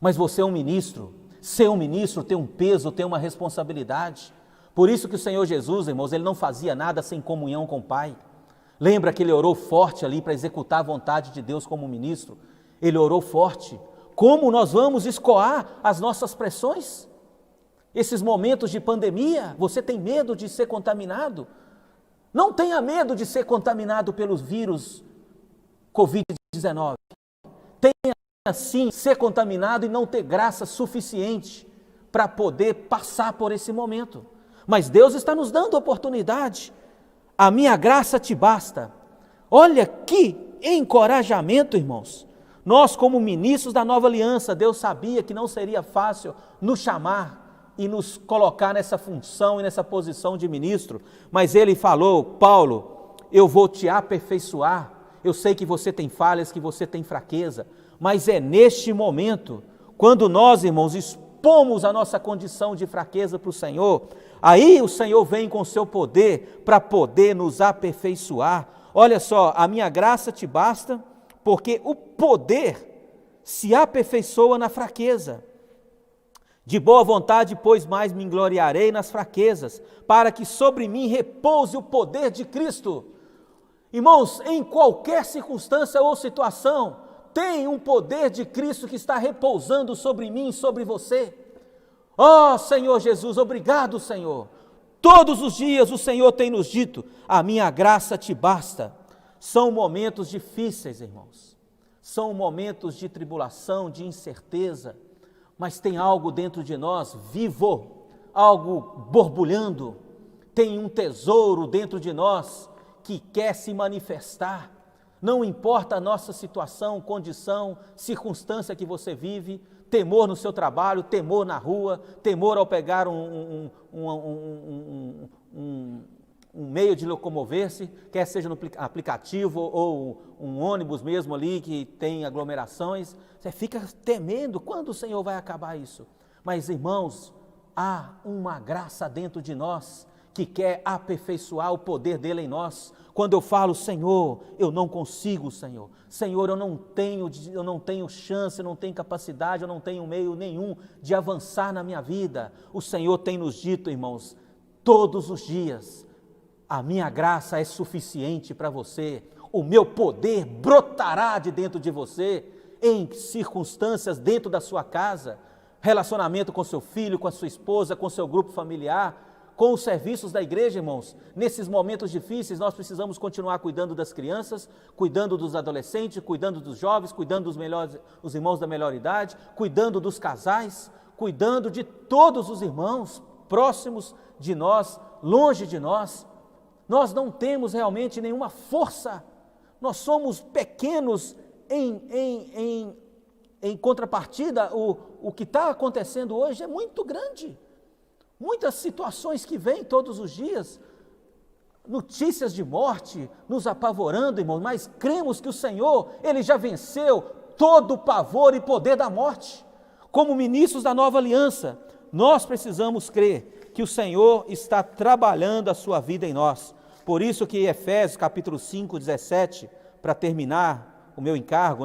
Mas você é um ministro. Ser um ministro tem um peso, tem uma responsabilidade. Por isso que o Senhor Jesus, irmãos, Ele não fazia nada sem comunhão com o Pai. Lembra que Ele orou forte ali para executar a vontade de Deus como ministro? Ele orou forte. Como nós vamos escoar as nossas pressões? Esses momentos de pandemia, você tem medo de ser contaminado? Não tenha medo de ser contaminado pelos vírus Covid-19. Tenha sim ser contaminado e não ter graça suficiente para poder passar por esse momento. Mas Deus está nos dando oportunidade. A minha graça te basta. Olha que encorajamento, irmãos. Nós, como ministros da nova aliança, Deus sabia que não seria fácil nos chamar e nos colocar nessa função e nessa posição de ministro, mas Ele falou: Paulo, eu vou te aperfeiçoar. Eu sei que você tem falhas, que você tem fraqueza, mas é neste momento, quando nós, irmãos, expomos a nossa condição de fraqueza para o Senhor, aí o Senhor vem com o seu poder para poder nos aperfeiçoar. Olha só, a minha graça te basta, porque o poder se aperfeiçoa na fraqueza. De boa vontade, pois, mais me gloriarei nas fraquezas, para que sobre mim repouse o poder de Cristo. Irmãos, em qualquer circunstância ou situação, tem um poder de Cristo que está repousando sobre mim e sobre você. Ó Senhor Jesus, obrigado, Senhor. Todos os dias o Senhor tem nos dito: a minha graça te basta. São momentos difíceis, irmãos. São momentos de tribulação, de incerteza, mas tem algo dentro de nós vivo, algo borbulhando. Tem um tesouro dentro de nós que quer se manifestar. Não importa a nossa situação, condição, circunstância que você vive, temor no seu trabalho, temor na rua, temor ao pegar um meio de locomover-se, quer seja no aplicativo ou um ônibus mesmo ali que tem aglomerações, você fica temendo quando o Senhor vai acabar isso. Mas, irmãos, há uma graça dentro de nós que quer aperfeiçoar o poder dele em nós. Quando eu falo: Senhor, eu não consigo, Senhor, eu não tenho chance, eu não tenho capacidade, eu não tenho meio nenhum de avançar na minha vida, o Senhor tem nos dito, irmãos, todos os dias: a minha graça é suficiente para você, o meu poder brotará de dentro de você, em circunstâncias dentro da sua casa, relacionamento com seu filho, com a sua esposa, com seu grupo familiar, com os serviços da igreja, irmãos. Nesses momentos difíceis, nós precisamos continuar cuidando das crianças, cuidando dos adolescentes, cuidando dos jovens, cuidando dos irmãos da melhor idade, cuidando dos casais, cuidando de todos os irmãos, próximos de nós, longe de nós. Nós não temos realmente nenhuma força, nós somos pequenos em contrapartida. O que está acontecendo hoje é muito grande. Muitas situações que vêm todos os dias, notícias de morte nos apavorando, irmãos, mas cremos que o Senhor, Ele já venceu todo o pavor e poder da morte. Como ministros da nova aliança, nós precisamos crer que o Senhor está trabalhando a sua vida em nós. Por isso que Efésios capítulo 5, 17, para terminar o meu encargo,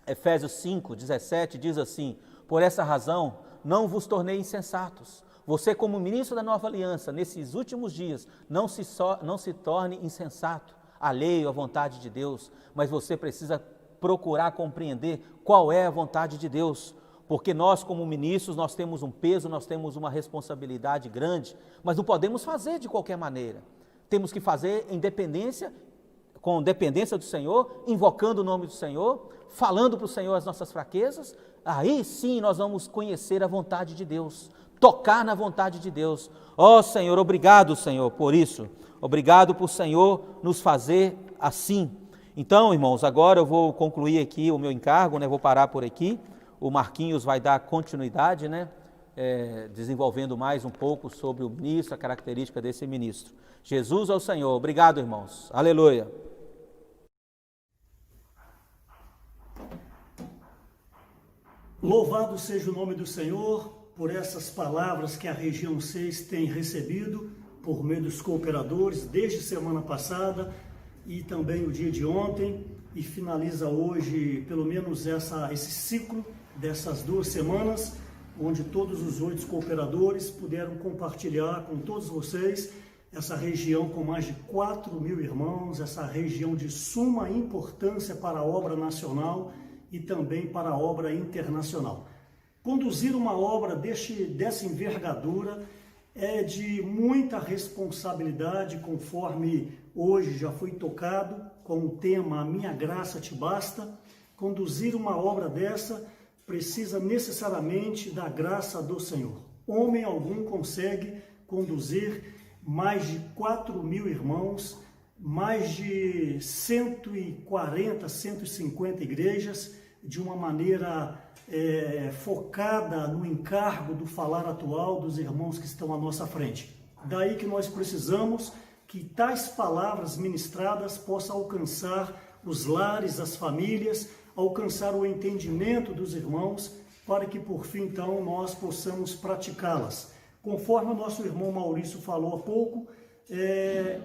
Efésios 5, 17 diz assim: por essa razão não vos tornei insensatos. Você, como ministro da nova aliança, nesses últimos dias, não se torne insensato, alheio à vontade de Deus, mas você precisa procurar compreender qual é a vontade de Deus, porque nós, como ministros, nós temos um peso, nós temos uma responsabilidade grande, mas não podemos fazer de qualquer maneira. Temos que fazer com dependência do Senhor, invocando o nome do Senhor, falando para o Senhor as nossas fraquezas. Aí sim nós vamos conhecer a vontade de Deus, tocar na vontade de Deus. Ó Senhor, obrigado, Senhor, por isso. Obrigado por o Senhor nos fazer assim. Então, irmãos, agora eu vou concluir aqui o meu encargo, vou parar por aqui. O Marquinhos vai dar continuidade, desenvolvendo mais um pouco sobre o ministro, a característica desse ministro. Jesus é o Senhor. Obrigado, irmãos. Aleluia. Louvado seja o nome do Senhor por essas palavras que a região 6 tem recebido por meio dos cooperadores desde semana passada e também o dia de ontem, e finaliza hoje pelo menos esse ciclo dessas 2 semanas, onde todos os 8 cooperadores puderam compartilhar com todos vocês essa região com mais de 4.000 irmãos, essa região de suma importância para a obra nacional e também para a obra internacional. Conduzir uma obra dessa envergadura é de muita responsabilidade, conforme hoje já foi tocado com o tema A Minha Graça Te Basta. Conduzir uma obra dessa precisa necessariamente da graça do Senhor. Homem algum consegue conduzir mais de 4.000 irmãos, mais de 140, 150 igrejas, de uma maneira focada no encargo do falar atual dos irmãos que estão à nossa frente. Daí que nós precisamos que tais palavras ministradas possam alcançar os lares, as famílias, alcançar o entendimento dos irmãos, para que por fim então nós possamos praticá-las. Conforme o nosso irmão Maurício falou há pouco,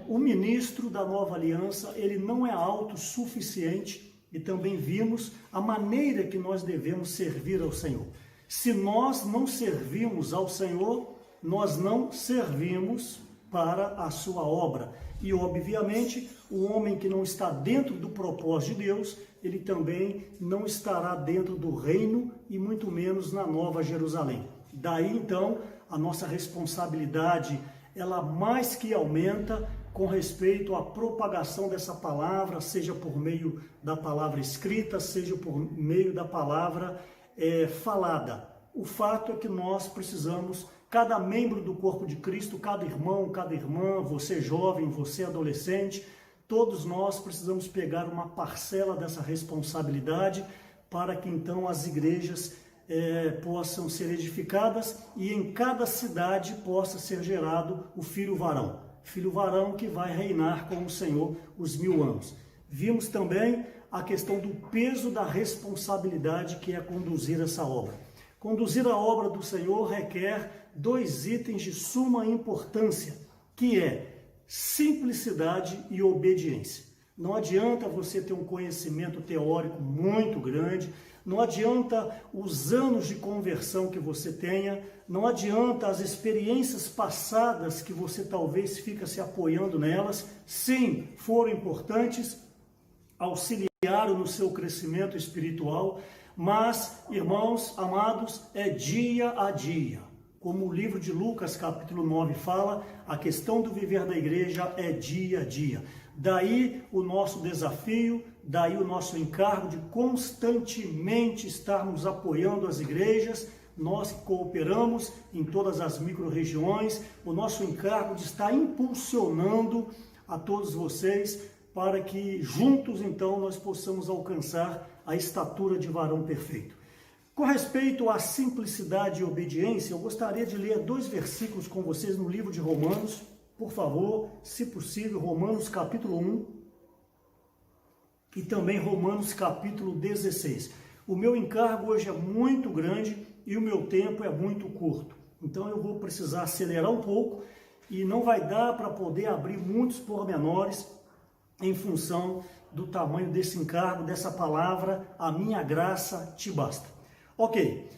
o ministro da nova aliança, ele não é autossuficiente, e também vimos a maneira que nós devemos servir ao Senhor. Se nós não servimos ao Senhor, nós não servimos para a sua obra. E obviamente o homem que não está dentro do propósito de Deus, ele também não estará dentro do reino e muito menos na Nova Jerusalém. Daí então a nossa responsabilidade, ela mais que aumenta com respeito à propagação dessa palavra, seja por meio da palavra escrita, seja por meio da palavra falada. O fato é que nós precisamos, cada membro do corpo de Cristo, cada irmão, cada irmã, você jovem, você adolescente, todos nós precisamos pegar uma parcela dessa responsabilidade para que então as igrejas possam ser edificadas e em cada cidade possa ser gerado o filho varão que vai reinar com o Senhor os 1000 anos. Vimos também a questão do peso da responsabilidade que é conduzir essa obra. Conduzir a obra do Senhor requer 2 itens de suma importância, que é simplicidade e obediência. Não adianta você ter um conhecimento teórico muito grande, não adianta os anos de conversão que você tenha, não adianta as experiências passadas que você talvez fica se apoiando nelas, sim, foram importantes, auxiliaram no seu crescimento espiritual, mas, irmãos amados, é dia a dia. Como o livro de Lucas, capítulo 9, fala, a questão do viver da igreja é dia a dia. Daí o nosso desafio, daí o nosso encargo de constantemente estarmos apoiando as igrejas, nós que cooperamos em todas as micro-regiões, o nosso encargo de estar impulsionando a todos vocês para que juntos então nós possamos alcançar a estatura de varão perfeito. Com respeito à simplicidade e obediência, eu gostaria de ler 2 versículos com vocês no livro de Romanos, por favor, se possível, Romanos capítulo 1 e também Romanos capítulo 16. O meu encargo hoje é muito grande e o meu tempo é muito curto, então eu vou precisar acelerar um pouco e não vai dar para poder abrir muitos pormenores em função do tamanho desse encargo, dessa palavra, a minha graça te basta. Ok,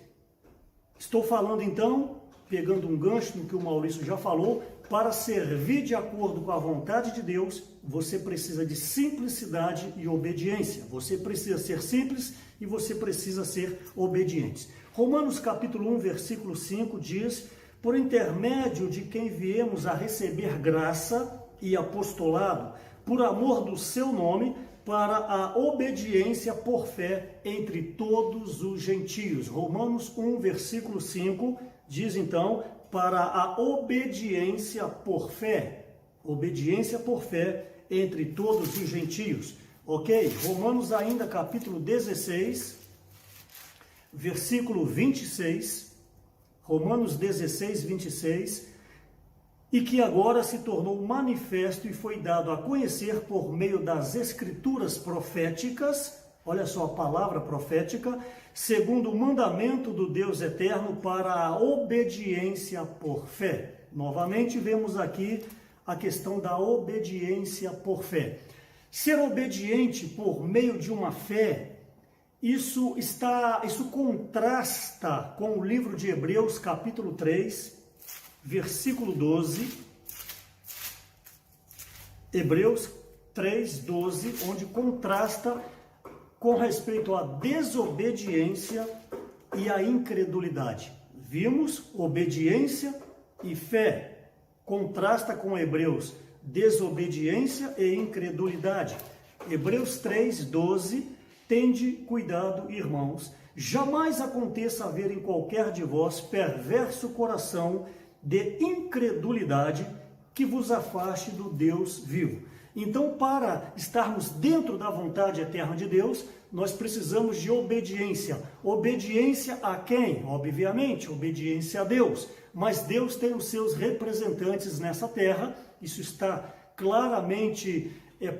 estou falando então, pegando um gancho no que o Maurício já falou, para servir de acordo com a vontade de Deus, você precisa de simplicidade e obediência. Você precisa ser simples e você precisa ser obediente. Romanos capítulo 1, versículo 5 diz, por intermédio de quem viemos a receber graça e apostolado, por amor do seu nome, para a obediência por fé entre todos os gentios. Romanos 1, versículo 5, diz então, para a obediência por fé entre todos os gentios. Ok? Romanos ainda, capítulo 16, versículo 26, Romanos 16, 26, e que agora se tornou manifesto e foi dado a conhecer por meio das escrituras proféticas, olha só a palavra profética, segundo o mandamento do Deus eterno para a obediência por fé. Novamente vemos aqui a questão da obediência por fé. Ser obediente por meio de uma fé, isso contrasta com o livro de Hebreus, capítulo 3, versículo 12, Hebreus 3, 12, onde contrasta com respeito à desobediência e à incredulidade. Vimos obediência e fé, contrasta com Hebreus, desobediência e incredulidade. Hebreus 3, 12, tende cuidado, irmãos, jamais aconteça haver em qualquer de vós perverso coração de incredulidade que vos afaste do Deus vivo. Então, para estarmos dentro da vontade eterna de Deus, nós precisamos de obediência. Obediência a quem? Obviamente, obediência a Deus. Mas Deus tem os seus representantes nessa terra, isso está claramente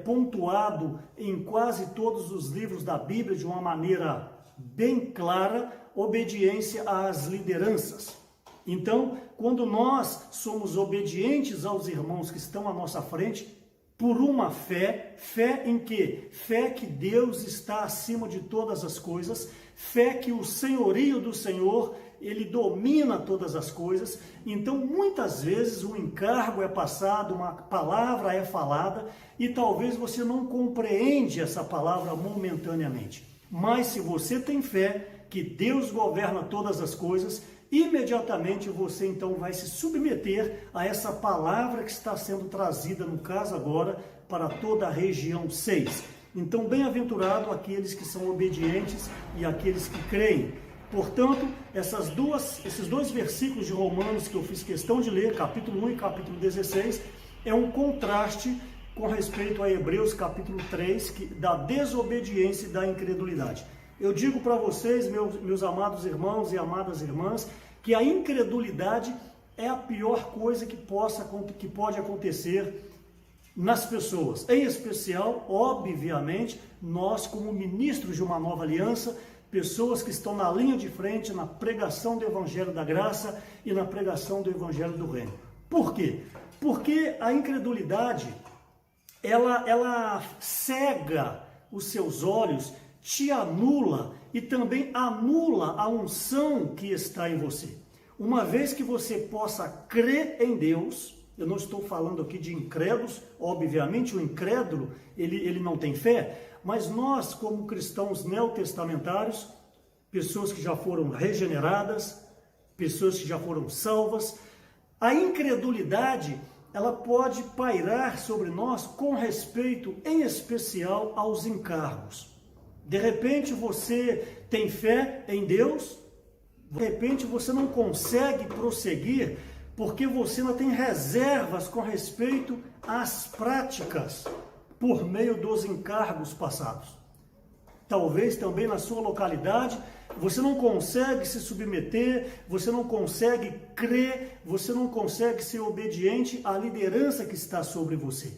pontuado em quase todos os livros da Bíblia de uma maneira bem clara, obediência às lideranças. Então, quando nós somos obedientes aos irmãos que estão à nossa frente, por uma fé, fé em quê? Fé que Deus está acima de todas as coisas, fé que o senhorio do Senhor, ele domina todas as coisas. Então, muitas vezes um encargo é passado, uma palavra é falada, e talvez você não compreende essa palavra momentaneamente. Mas se você tem fé que Deus governa todas as coisas, imediatamente você então vai se submeter a essa palavra que está sendo trazida, no caso agora, para toda a região 6. Então, bem-aventurado aqueles que são obedientes e aqueles que creem. Portanto, esses dois versículos de Romanos que eu fiz questão de ler, capítulo 1 e capítulo 16, é um contraste com respeito a Hebreus capítulo 3, da desobediência e da incredulidade. Eu digo para vocês, meus amados irmãos e amadas irmãs, que a incredulidade é a pior coisa que pode acontecer nas pessoas. Em especial, obviamente, nós como ministros de uma nova aliança, pessoas que estão na linha de frente na pregação do Evangelho da Graça e na pregação do Evangelho do Reino. Por quê? Porque a incredulidade, ela cega os seus olhos, te anula e também anula a unção que está em você. Uma vez que você possa crer em Deus, eu não estou falando aqui de incrédulos, obviamente o incrédulo, ele não tem fé, mas nós como cristãos neotestamentários, pessoas que já foram regeneradas, pessoas que já foram salvas, a incredulidade, ela pode pairar sobre nós com respeito, em especial, aos encargos. De repente você tem fé em Deus, de repente você não consegue prosseguir porque você não tem reservas com respeito às práticas por meio dos encargos passados. Talvez também na sua localidade você não consegue se submeter, você não consegue crer, você não consegue ser obediente à liderança que está sobre você.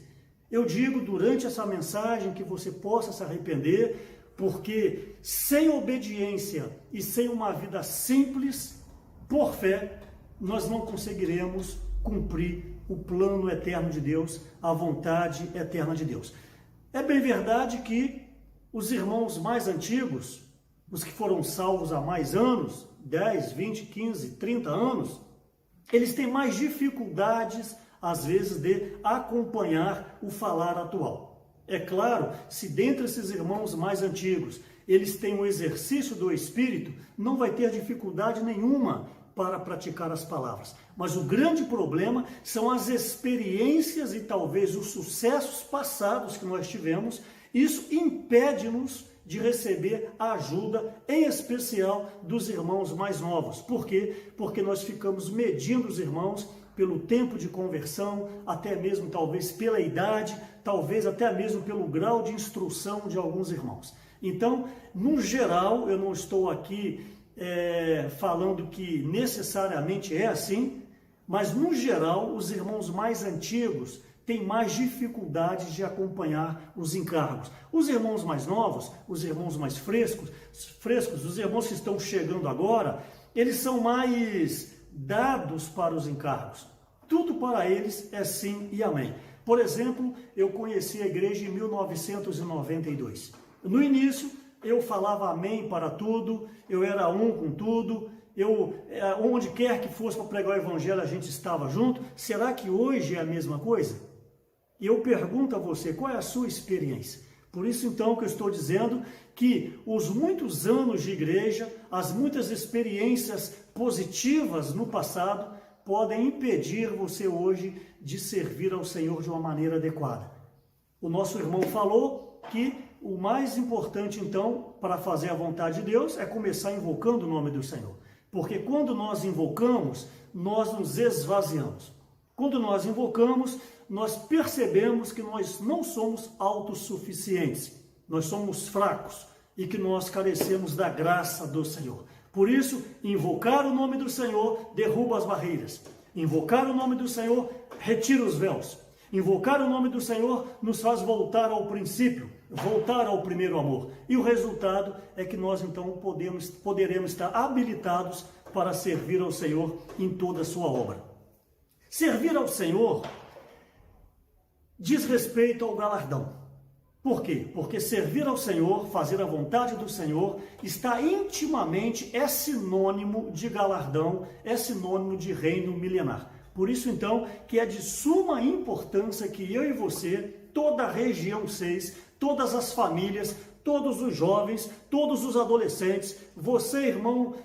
Eu digo durante essa mensagem que você possa se arrepender, porque sem obediência e sem uma vida simples, por fé, nós não conseguiremos cumprir o plano eterno de Deus, a vontade eterna de Deus. É bem verdade que os irmãos mais antigos, os que foram salvos há mais anos, 10, 20, 15, 30 anos, eles têm mais dificuldades, às vezes, de acompanhar o falar atual. É claro, se dentre esses irmãos mais antigos, eles têm o exercício do Espírito, não vai ter dificuldade nenhuma para praticar as palavras. Mas o grande problema são as experiências e talvez os sucessos passados que nós tivemos. Isso impede-nos de receber a ajuda, em especial dos irmãos mais novos. Por quê? Porque nós ficamos medindo os irmãos pelo tempo de conversão, até mesmo talvez pela idade, talvez até mesmo pelo grau de instrução de alguns irmãos. Então, no geral, eu não estou aqui falando que necessariamente é assim, mas no geral, os irmãos mais antigos têm mais dificuldades de acompanhar os encargos. Os irmãos mais novos, os irmãos mais frescos, os irmãos que estão chegando agora, eles são mais dados para os encargos. Tudo para eles é sim e amém. Por exemplo, eu conheci a igreja em 1992. No início, eu falava amém para tudo, eu era um com tudo, onde quer que fosse para pregar o evangelho, a gente estava junto. Será que hoje é a mesma coisa? E eu pergunto a você, qual é a sua experiência? Por isso, então, que eu estou dizendo que os muitos anos de igreja, as muitas experiências positivas no passado, podem impedir você hoje de servir ao Senhor de uma maneira adequada. O nosso irmão falou que o mais importante, então, para fazer a vontade de Deus é começar invocando o nome do Senhor. Porque quando nós invocamos, nós nos esvaziamos. Quando nós invocamos, nós percebemos que nós não somos autossuficientes, nós somos fracos e que nós carecemos da graça do Senhor. Por isso, invocar o nome do Senhor derruba as barreiras. Invocar o nome do Senhor retira os véus. Invocar o nome do Senhor nos faz voltar ao princípio, voltar ao primeiro amor. E o resultado é que nós então poderemos estar habilitados para servir ao Senhor em toda a sua obra. Servir ao Senhor diz respeito ao galardão. Por quê? Porque servir ao Senhor, fazer a vontade do Senhor, está intimamente, é sinônimo de galardão, é sinônimo de reino milenar. Por isso, então, que é de suma importância que eu e você, toda a região 6, todas as famílias, todos os jovens, todos os adolescentes, você, irmão,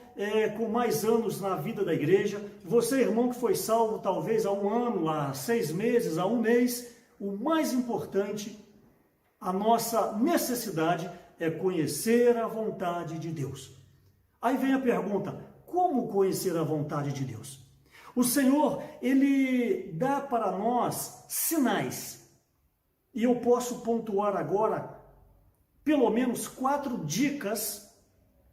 com mais anos na vida da igreja, você, irmão, que foi salvo talvez há 1 ano, há 6 meses, há 1 mês, o mais importante, a nossa necessidade é conhecer a vontade de Deus. Aí vem a pergunta, como conhecer a vontade de Deus? O Senhor, Ele dá para nós sinais, e eu posso pontuar agora pelo menos 4 dicas.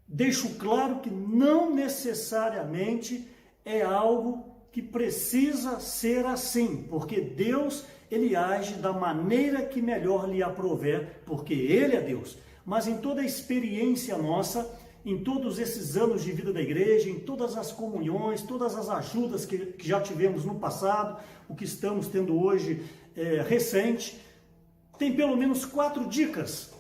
Deixo claro que não necessariamente é algo que precisa ser assim, porque Deus, Ele age da maneira que melhor lhe aprouver, porque Ele é Deus. Mas em toda a experiência nossa, em todos esses anos de vida da igreja, em todas as comunhões, todas as ajudas que já tivemos no passado, o que estamos tendo hoje recente, tem pelo menos 4 dicas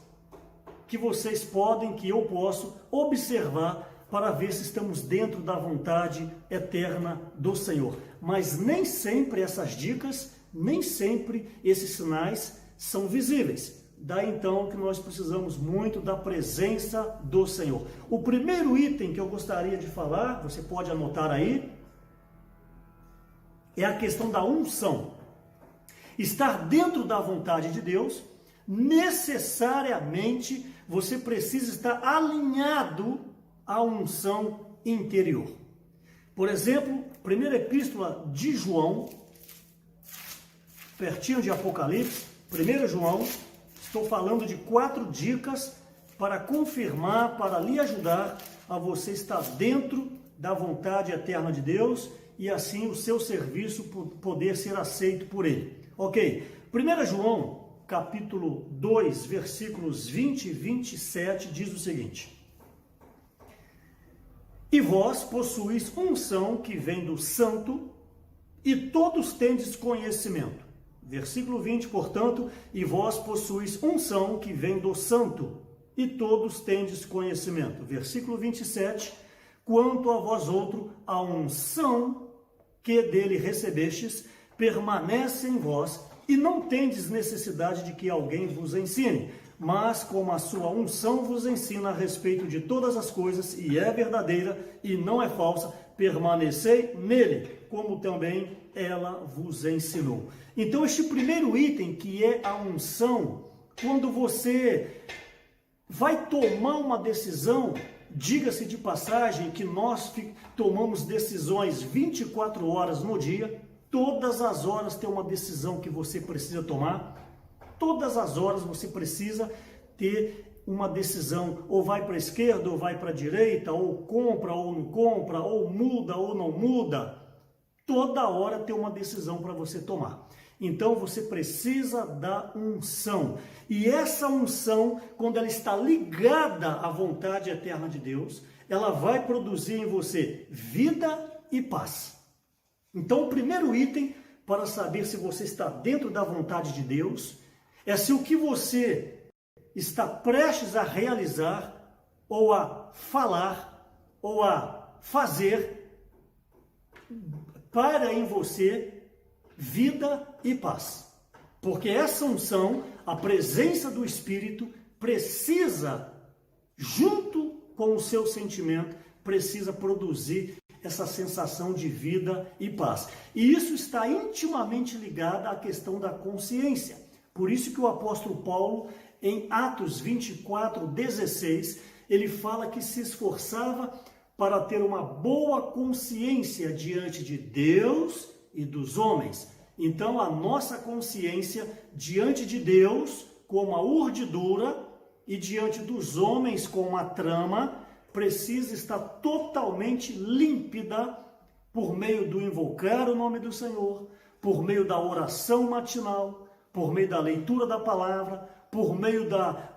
que vocês podem, que eu posso observar para ver se estamos dentro da vontade eterna do Senhor. Mas nem sempre essas dicas, nem sempre esses sinais são visíveis. Daí então que nós precisamos muito da presença do Senhor. O primeiro item que eu gostaria de falar, você pode anotar aí, é a questão da unção. Estar dentro da vontade de Deus, necessariamente você precisa estar alinhado à unção interior. Por exemplo, primeira epístola de João, pertinho de Apocalipse, 1 João, estou falando de 4 dicas para confirmar, para lhe ajudar a você estar dentro da vontade eterna de Deus e assim o seu serviço poder ser aceito por Ele. Ok, 1 João, capítulo 2, versículos 20 e 27, diz o seguinte: E vós possuís unção que vem do Santo, e todos tendes conhecimento. Versículo 20, portanto, e vós possuís unção que vem do Santo, e todos tendes conhecimento. Versículo 27, quanto a vós outro, a unção que dele recebestes, permanece em vós, e não tendes necessidade de que alguém vos ensine, mas como a sua unção vos ensina a respeito de todas as coisas, e é verdadeira e não é falsa, permanecei nele, como também ela vos ensinou. Então este primeiro item, que é a unção, quando você vai tomar uma decisão, diga-se de passagem que nós tomamos decisões 24 horas no dia, todas as horas tem uma decisão que você precisa tomar, todas as horas você precisa ter uma decisão, ou vai para a esquerda, ou vai para a direita, ou compra, ou não compra, ou muda, ou não muda. Toda hora tem uma decisão para você tomar. Então você precisa da unção. E essa unção, quando ela está ligada à vontade eterna de Deus, ela vai produzir em você vida e paz. Então o primeiro item para saber se você está dentro da vontade de Deus é se o que você está prestes a realizar, ou a falar, ou a fazer, para em você vida e paz. Porque essa unção, a presença do Espírito, precisa, junto com o seu sentimento, precisa produzir essa sensação de vida e paz. E isso está intimamente ligado à questão da consciência. Por isso que o apóstolo Paulo, em Atos 24, 16, ele fala que se esforçava para ter uma boa consciência diante de Deus e dos homens. Então, a nossa consciência diante de Deus, como a urdidura, e diante dos homens, como a trama, precisa estar totalmente límpida por meio do invocar o nome do Senhor, por meio da oração matinal, por meio da leitura da palavra, por meio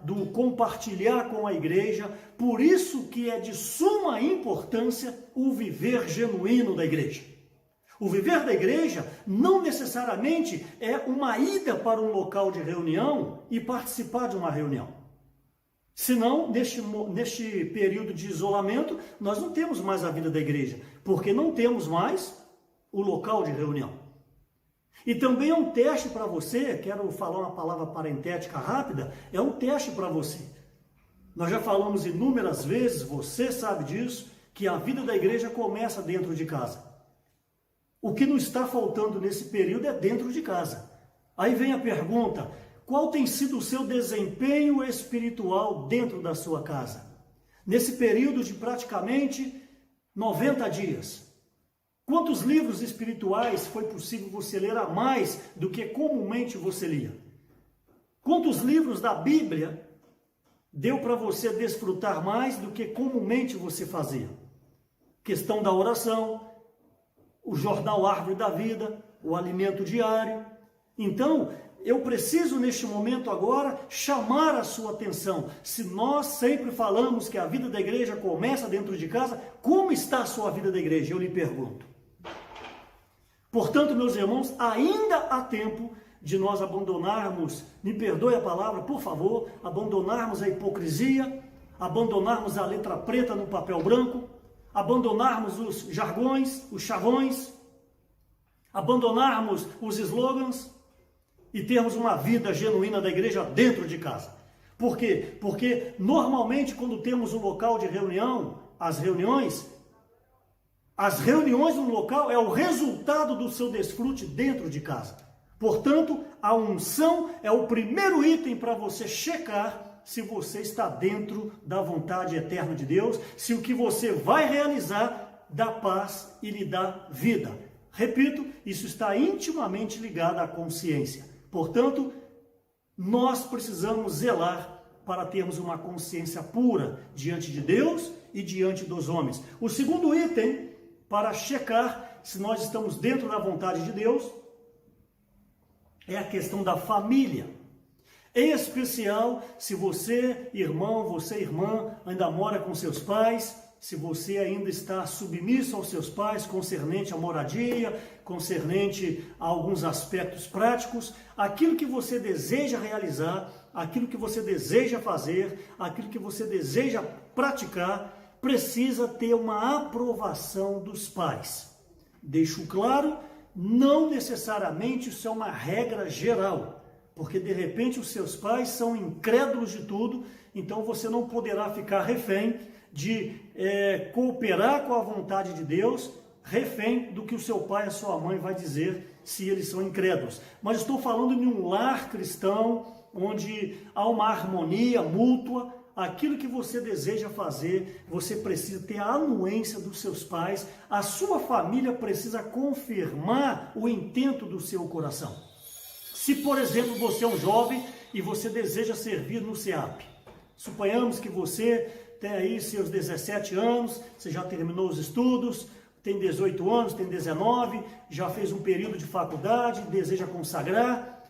do compartilhar com a igreja. Por isso que é de suma importância o viver genuíno da igreja. O viver da igreja não necessariamente é uma ida para um local de reunião e participar de uma reunião. Senão, neste período de isolamento, nós não temos mais a vida da igreja, porque não temos mais o local de reunião. E também é um teste para você, quero falar uma palavra parentética rápida, é um teste para você. Nós já falamos inúmeras vezes, você sabe disso, que a vida da igreja começa dentro de casa. O que não está faltando nesse período é dentro de casa. Aí vem a pergunta: qual tem sido o seu desempenho espiritual dentro da sua casa? Nesse período de praticamente 90 dias. Quantos livros espirituais foi possível você ler a mais do que comumente você lia? Quantos livros da Bíblia deu para você desfrutar mais do que comumente você fazia? Questão da oração, o jornal Árvore da Vida, o alimento diário. Então, eu preciso neste momento agora chamar a sua atenção. Se nós sempre falamos que a vida da igreja começa dentro de casa, como está a sua vida da igreja? Eu lhe pergunto. Portanto, meus irmãos, ainda há tempo de nós abandonarmos, me perdoe a palavra, por favor, abandonarmos a hipocrisia, abandonarmos a letra preta no papel branco, abandonarmos os jargões, os chavões, abandonarmos os slogans e termos uma vida genuína da igreja dentro de casa. Por quê? Porque normalmente quando temos um local de reunião, as reuniões no local é o resultado do seu desfrute dentro de casa. Portanto, a unção é o primeiro item para você checar se você está dentro da vontade eterna de Deus, se o que você vai realizar dá paz e lhe dá vida. Repito, isso está intimamente ligado à consciência. Portanto, nós precisamos zelar para termos uma consciência pura diante de Deus e diante dos homens. O segundo item para checar se nós estamos dentro da vontade de Deus é a questão da família. Em especial, se você, irmão, você, irmã, ainda mora com seus pais, se você ainda está submisso aos seus pais, concernente à moradia, concernente a alguns aspectos práticos, aquilo que você deseja realizar, aquilo que você deseja fazer, aquilo que você deseja praticar, precisa ter uma aprovação dos pais. Deixo claro, não necessariamente isso é uma regra geral, porque de repente os seus pais são incrédulos de tudo, então você não poderá ficar refém de cooperar com a vontade de Deus, refém do que o seu pai e a sua mãe vai dizer se eles são incrédulos. Mas estou falando de um lar cristão, onde há uma harmonia mútua. Aquilo que você deseja fazer, você precisa ter a anuência dos seus pais, a sua família precisa confirmar o intento do seu coração. Se, por exemplo, você é um jovem e você deseja servir no SEAP, suponhamos que você tem aí seus 17 anos, você já terminou os estudos, tem 18 anos, tem 19, já fez um período de faculdade, deseja consagrar,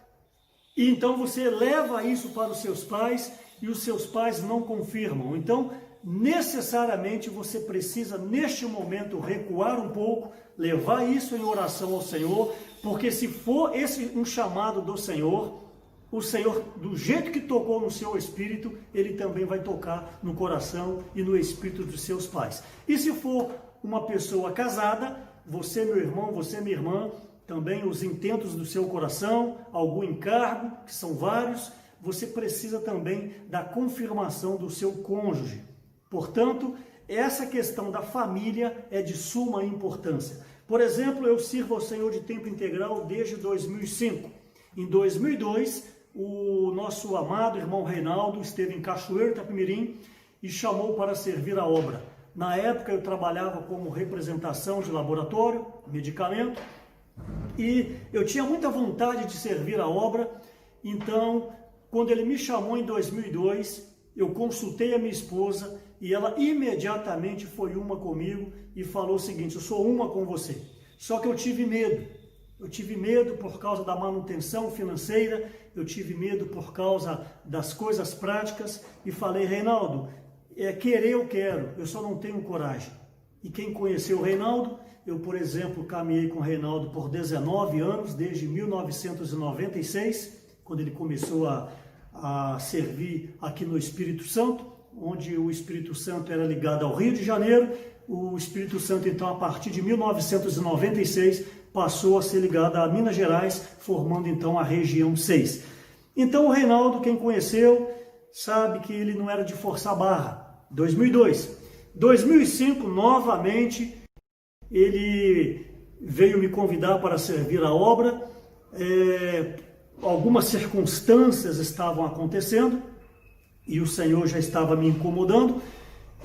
e então você leva isso para os seus pais e os seus pais não confirmam. Então, necessariamente você precisa, neste momento, recuar um pouco, levar isso em oração ao Senhor, porque se for esse um chamado do Senhor, o Senhor, do jeito que tocou no seu espírito, Ele também vai tocar no coração e no espírito dos seus pais. E se for uma pessoa casada, você, meu irmão, você, minha irmã, também os intentos do seu coração, algum encargo, que são vários, você precisa também da confirmação do seu cônjuge. Portanto, essa questão da família é de suma importância. Por exemplo, eu sirvo ao Senhor de tempo integral desde 2005. Em 2002, o nosso amado irmão Reinaldo esteve em Cachoeiro, Itapemirim, e chamou para servir a obra. Na época, eu trabalhava como representação de laboratório, medicamento, e eu tinha muita vontade de servir a obra. Então, quando ele me chamou em 2002, eu consultei a minha esposa e ela imediatamente foi uma comigo e falou o seguinte: eu sou uma com você. Só que eu tive medo. Eu tive medo por causa da manutenção financeira, eu tive medo por causa das coisas práticas e falei: Reinaldo, querer eu quero, eu só não tenho coragem. E quem conheceu o Reinaldo, eu, por exemplo, caminhei com o Reinaldo por 19 anos, desde 1996, quando ele começou a servir aqui no Espírito Santo, onde o Espírito Santo era ligado ao Rio de Janeiro. O Espírito Santo, então, a partir de 1996, passou a ser ligado a Minas Gerais, formando, então, a região 6. Então, o Reinaldo, quem conheceu, sabe que ele não era de forçar a barra. 2002. 2005, novamente, ele veio me convidar para servir a obra. Algumas circunstâncias estavam acontecendo e o Senhor já estava me incomodando.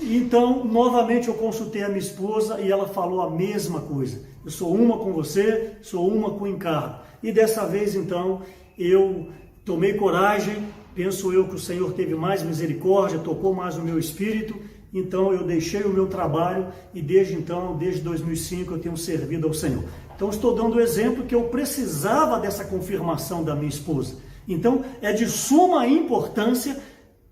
Então, novamente eu consultei a minha esposa e ela falou a mesma coisa. Eu sou uma com você, sou uma com o encargo. E dessa vez, então, eu tomei coragem, penso eu que o Senhor teve mais misericórdia, tocou mais o meu espírito. Então eu deixei o meu trabalho e desde 2005, eu tenho servido ao Senhor. Então estou dando o exemplo que eu precisava dessa confirmação da minha esposa. Então é de suma importância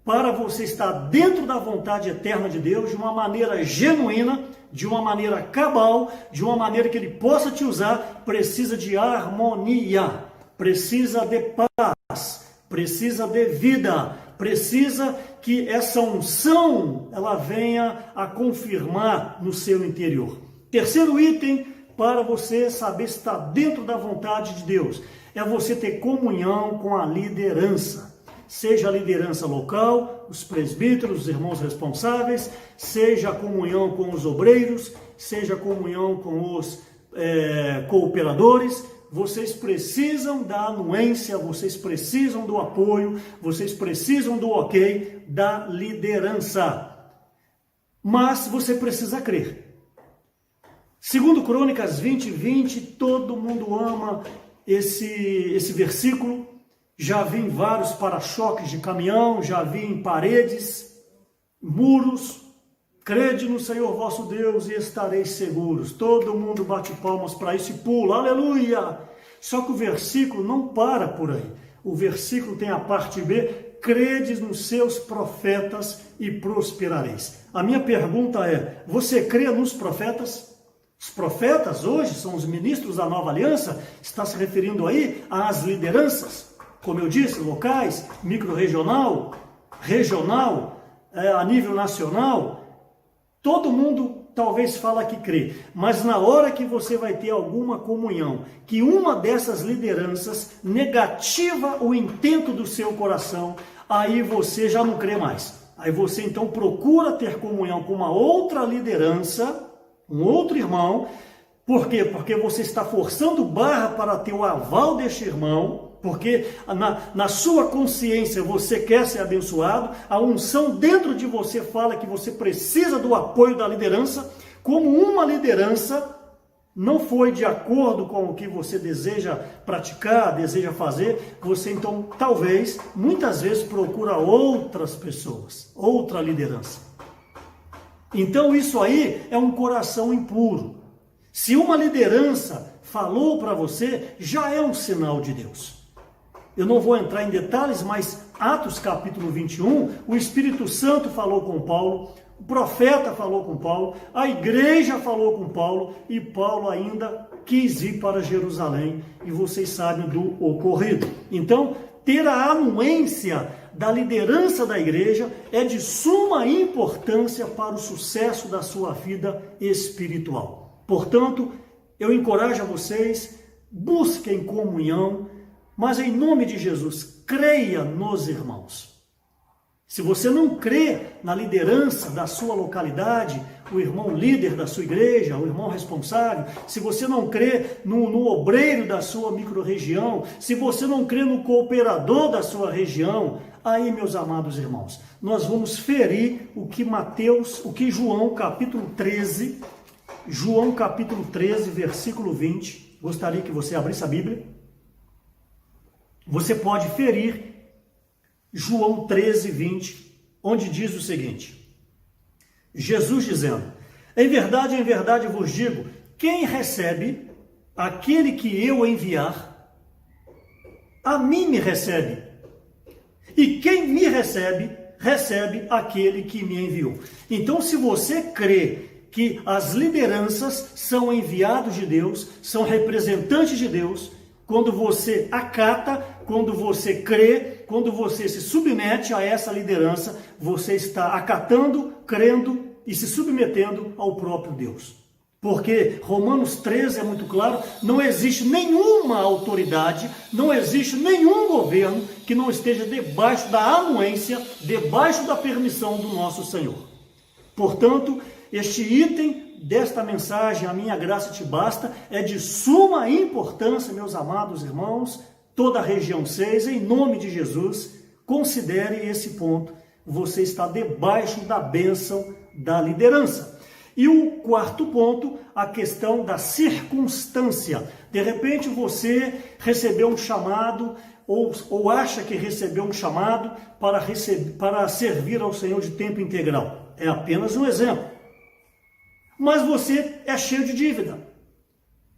para você estar dentro da vontade eterna de Deus de uma maneira genuína, de uma maneira cabal, de uma maneira que Ele possa te usar. Precisa de harmonia, precisa de paz, precisa de vida, precisa que essa unção ela venha a confirmar no seu interior. Terceiro item para você saber se está dentro da vontade de Deus é você ter comunhão com a liderança. Seja a liderança local, os presbíteros, os irmãos responsáveis, seja a comunhão com os obreiros, seja a comunhão com os cooperadores. Vocês precisam da anuência, vocês precisam do apoio, vocês precisam do ok da liderança. Mas você precisa crer. Segundo Crônicas 20:20, todo mundo ama esse versículo. Já vi em vários para-choques de caminhão, já vi em paredes, muros. Crede no Senhor vosso Deus e estareis seguros. Todo mundo bate palmas para isso e pula, aleluia! Só que o versículo não para por aí. O versículo tem a parte B, credes nos seus profetas e prosperareis. A minha pergunta é, você crê nos profetas? Os profetas hoje são os ministros da nova aliança? Está se referindo aí às lideranças? Como eu disse, locais, micro-regional, regional, a nível nacional. Todo mundo talvez fala que crê, mas na hora que você vai ter alguma comunhão, que uma dessas lideranças negativa o intento do seu coração, aí você já não crê mais. Aí você então procura ter comunhão com uma outra liderança, um outro irmão. Por quê? Porque você está forçando barra para ter o aval deste irmão, porque na sua consciência você quer ser abençoado, a unção dentro de você fala que você precisa do apoio da liderança. Como uma liderança não foi de acordo com o que você deseja praticar, deseja fazer, você então talvez, muitas vezes procura outras pessoas, outra liderança. Então isso aí é um coração impuro. Se uma liderança falou para você, já é um sinal de Deus. Eu não vou entrar em detalhes, mas Atos capítulo 21, o Espírito Santo falou com Paulo, o profeta falou com Paulo, a igreja falou com Paulo, e Paulo ainda quis ir para Jerusalém, e vocês sabem do ocorrido. Então, ter a anuência da liderança da igreja é de suma importância para o sucesso da sua vida espiritual. Portanto, eu encorajo a vocês, busquem comunhão, mas em nome de Jesus, creia nos irmãos. Se você não crê na liderança da sua localidade, o irmão líder da sua igreja, o irmão responsável, se você não crê no obreiro da sua microrregião, se você não crê no cooperador da sua região, aí, meus amados irmãos, nós vamos ferir o que João capítulo 13, versículo 20, gostaria que você abrisse a Bíblia. Você pode ferir João 13, 20, onde diz o seguinte: Jesus dizendo, em verdade vos digo, quem recebe aquele que eu enviar, a mim me recebe, e quem me recebe, recebe aquele que me enviou. Então, se você crê que as lideranças são enviados de Deus, são representantes de Deus. Quando você acata, quando você crê, quando você se submete a essa liderança, você está acatando, crendo e se submetendo ao próprio Deus. Porque Romanos 13 é muito claro, não existe nenhuma autoridade, não existe nenhum governo que não esteja debaixo da anuência, debaixo da permissão do nosso Senhor. Portanto, este item desta mensagem, a minha graça te basta, é de suma importância, meus amados irmãos, toda a região 6, em nome de Jesus, considere esse ponto, você está debaixo da bênção da liderança. E o quarto ponto, a questão da circunstância. De repente você recebeu um chamado, ou acha que recebeu um chamado para servir ao Senhor de tempo integral. É apenas um exemplo. Mas você é cheio de dívida.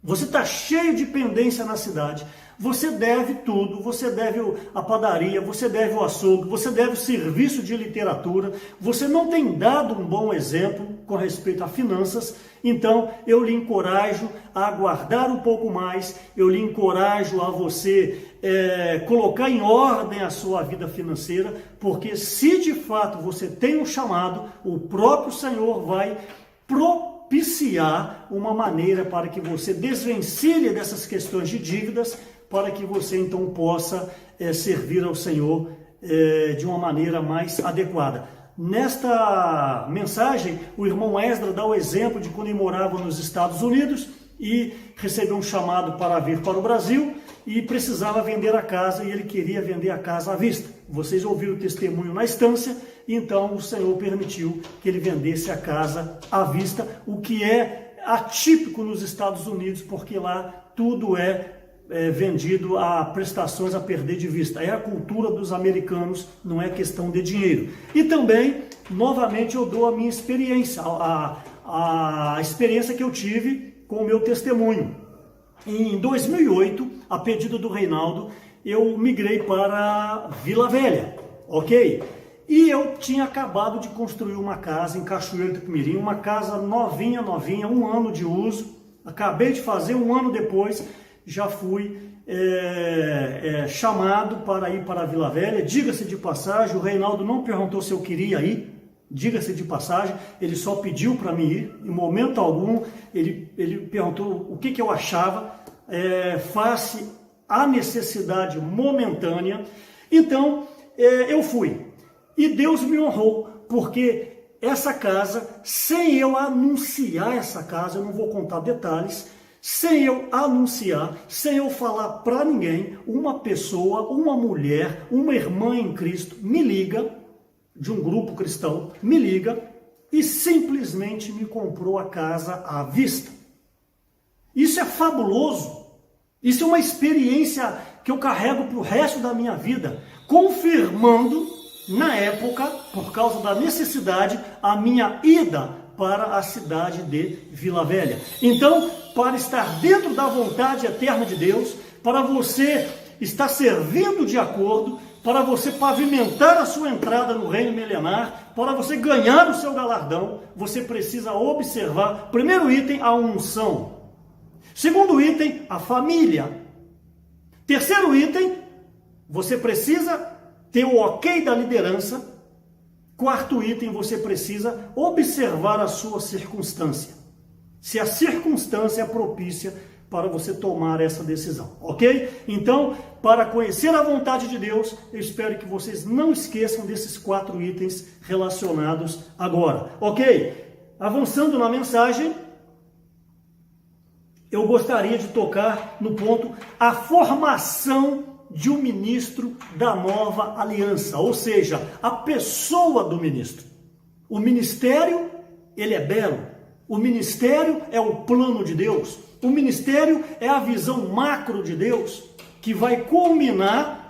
Você está cheio de pendência na cidade. Você deve tudo, você deve a padaria, você deve o açougue, você deve o serviço de literatura, você não tem dado um bom exemplo com respeito a finanças, então eu lhe encorajo a aguardar um pouco mais, eu lhe encorajo a você colocar em ordem a sua vida financeira, porque se de fato você tem um chamado, o próprio Senhor vai propiciar uma maneira para que você desvencilhe dessas questões de dívidas, para que você então possa servir ao Senhor de uma maneira mais adequada. Nesta mensagem, o irmão Esdra dá o exemplo de quando ele morava nos Estados Unidos e recebeu um chamado para vir para o Brasil e precisava vender a casa e ele queria vender a casa à vista. Vocês ouviram o testemunho na instância, então o Senhor permitiu que ele vendesse a casa à vista, o que é atípico nos Estados Unidos, porque lá tudo é vendido a prestações a perder de vista. É a cultura dos americanos, não é questão de dinheiro. E também, novamente, eu dou a minha experiência, a experiência que eu tive com o meu testemunho. Em 2008, a pedido do Reinaldo, eu migrei para Vila Velha, ok? E eu tinha acabado de construir uma casa em Cachoeiro do Ipimirim, uma casa novinha, 1 ano de uso. Acabei de fazer, 1 ano depois, já fui chamado para ir para a Vila Velha. Diga-se de passagem, o Reinaldo não perguntou se eu queria ir, diga-se de passagem, ele só pediu para mim ir, em momento algum ele perguntou o que eu achava, face à necessidade momentânea. Então eu fui, e Deus me honrou, porque essa casa, sem eu anunciar essa casa, eu não vou contar detalhes, sem eu anunciar, sem eu falar para ninguém, uma pessoa, uma mulher, uma irmã em Cristo me liga, de um grupo cristão, me liga e simplesmente me comprou a casa à vista. Isso é fabuloso, isso é uma experiência que eu carrego para o resto da minha vida, confirmando, na época, por causa da necessidade, a minha ida para a cidade de Vila Velha. Então, para estar dentro da vontade eterna de Deus, para você estar servindo de acordo, para você pavimentar a sua entrada no reino milenar, para você ganhar o seu galardão, você precisa observar, primeiro item, a unção. Segundo item, a família. Terceiro item, você precisa ter o ok da liderança. Quarto item, você precisa observar a sua circunstância. Se a circunstância é propícia para você tomar essa decisão, ok? Então, para conhecer a vontade de Deus, eu espero que vocês não esqueçam desses 4 itens relacionados agora, ok? Avançando na mensagem, eu gostaria de tocar no ponto a formação de um ministro da nova aliança, ou seja, a pessoa do ministro. O ministério, ele é belo. O ministério é o plano de Deus. O ministério é a visão macro de Deus, que vai culminar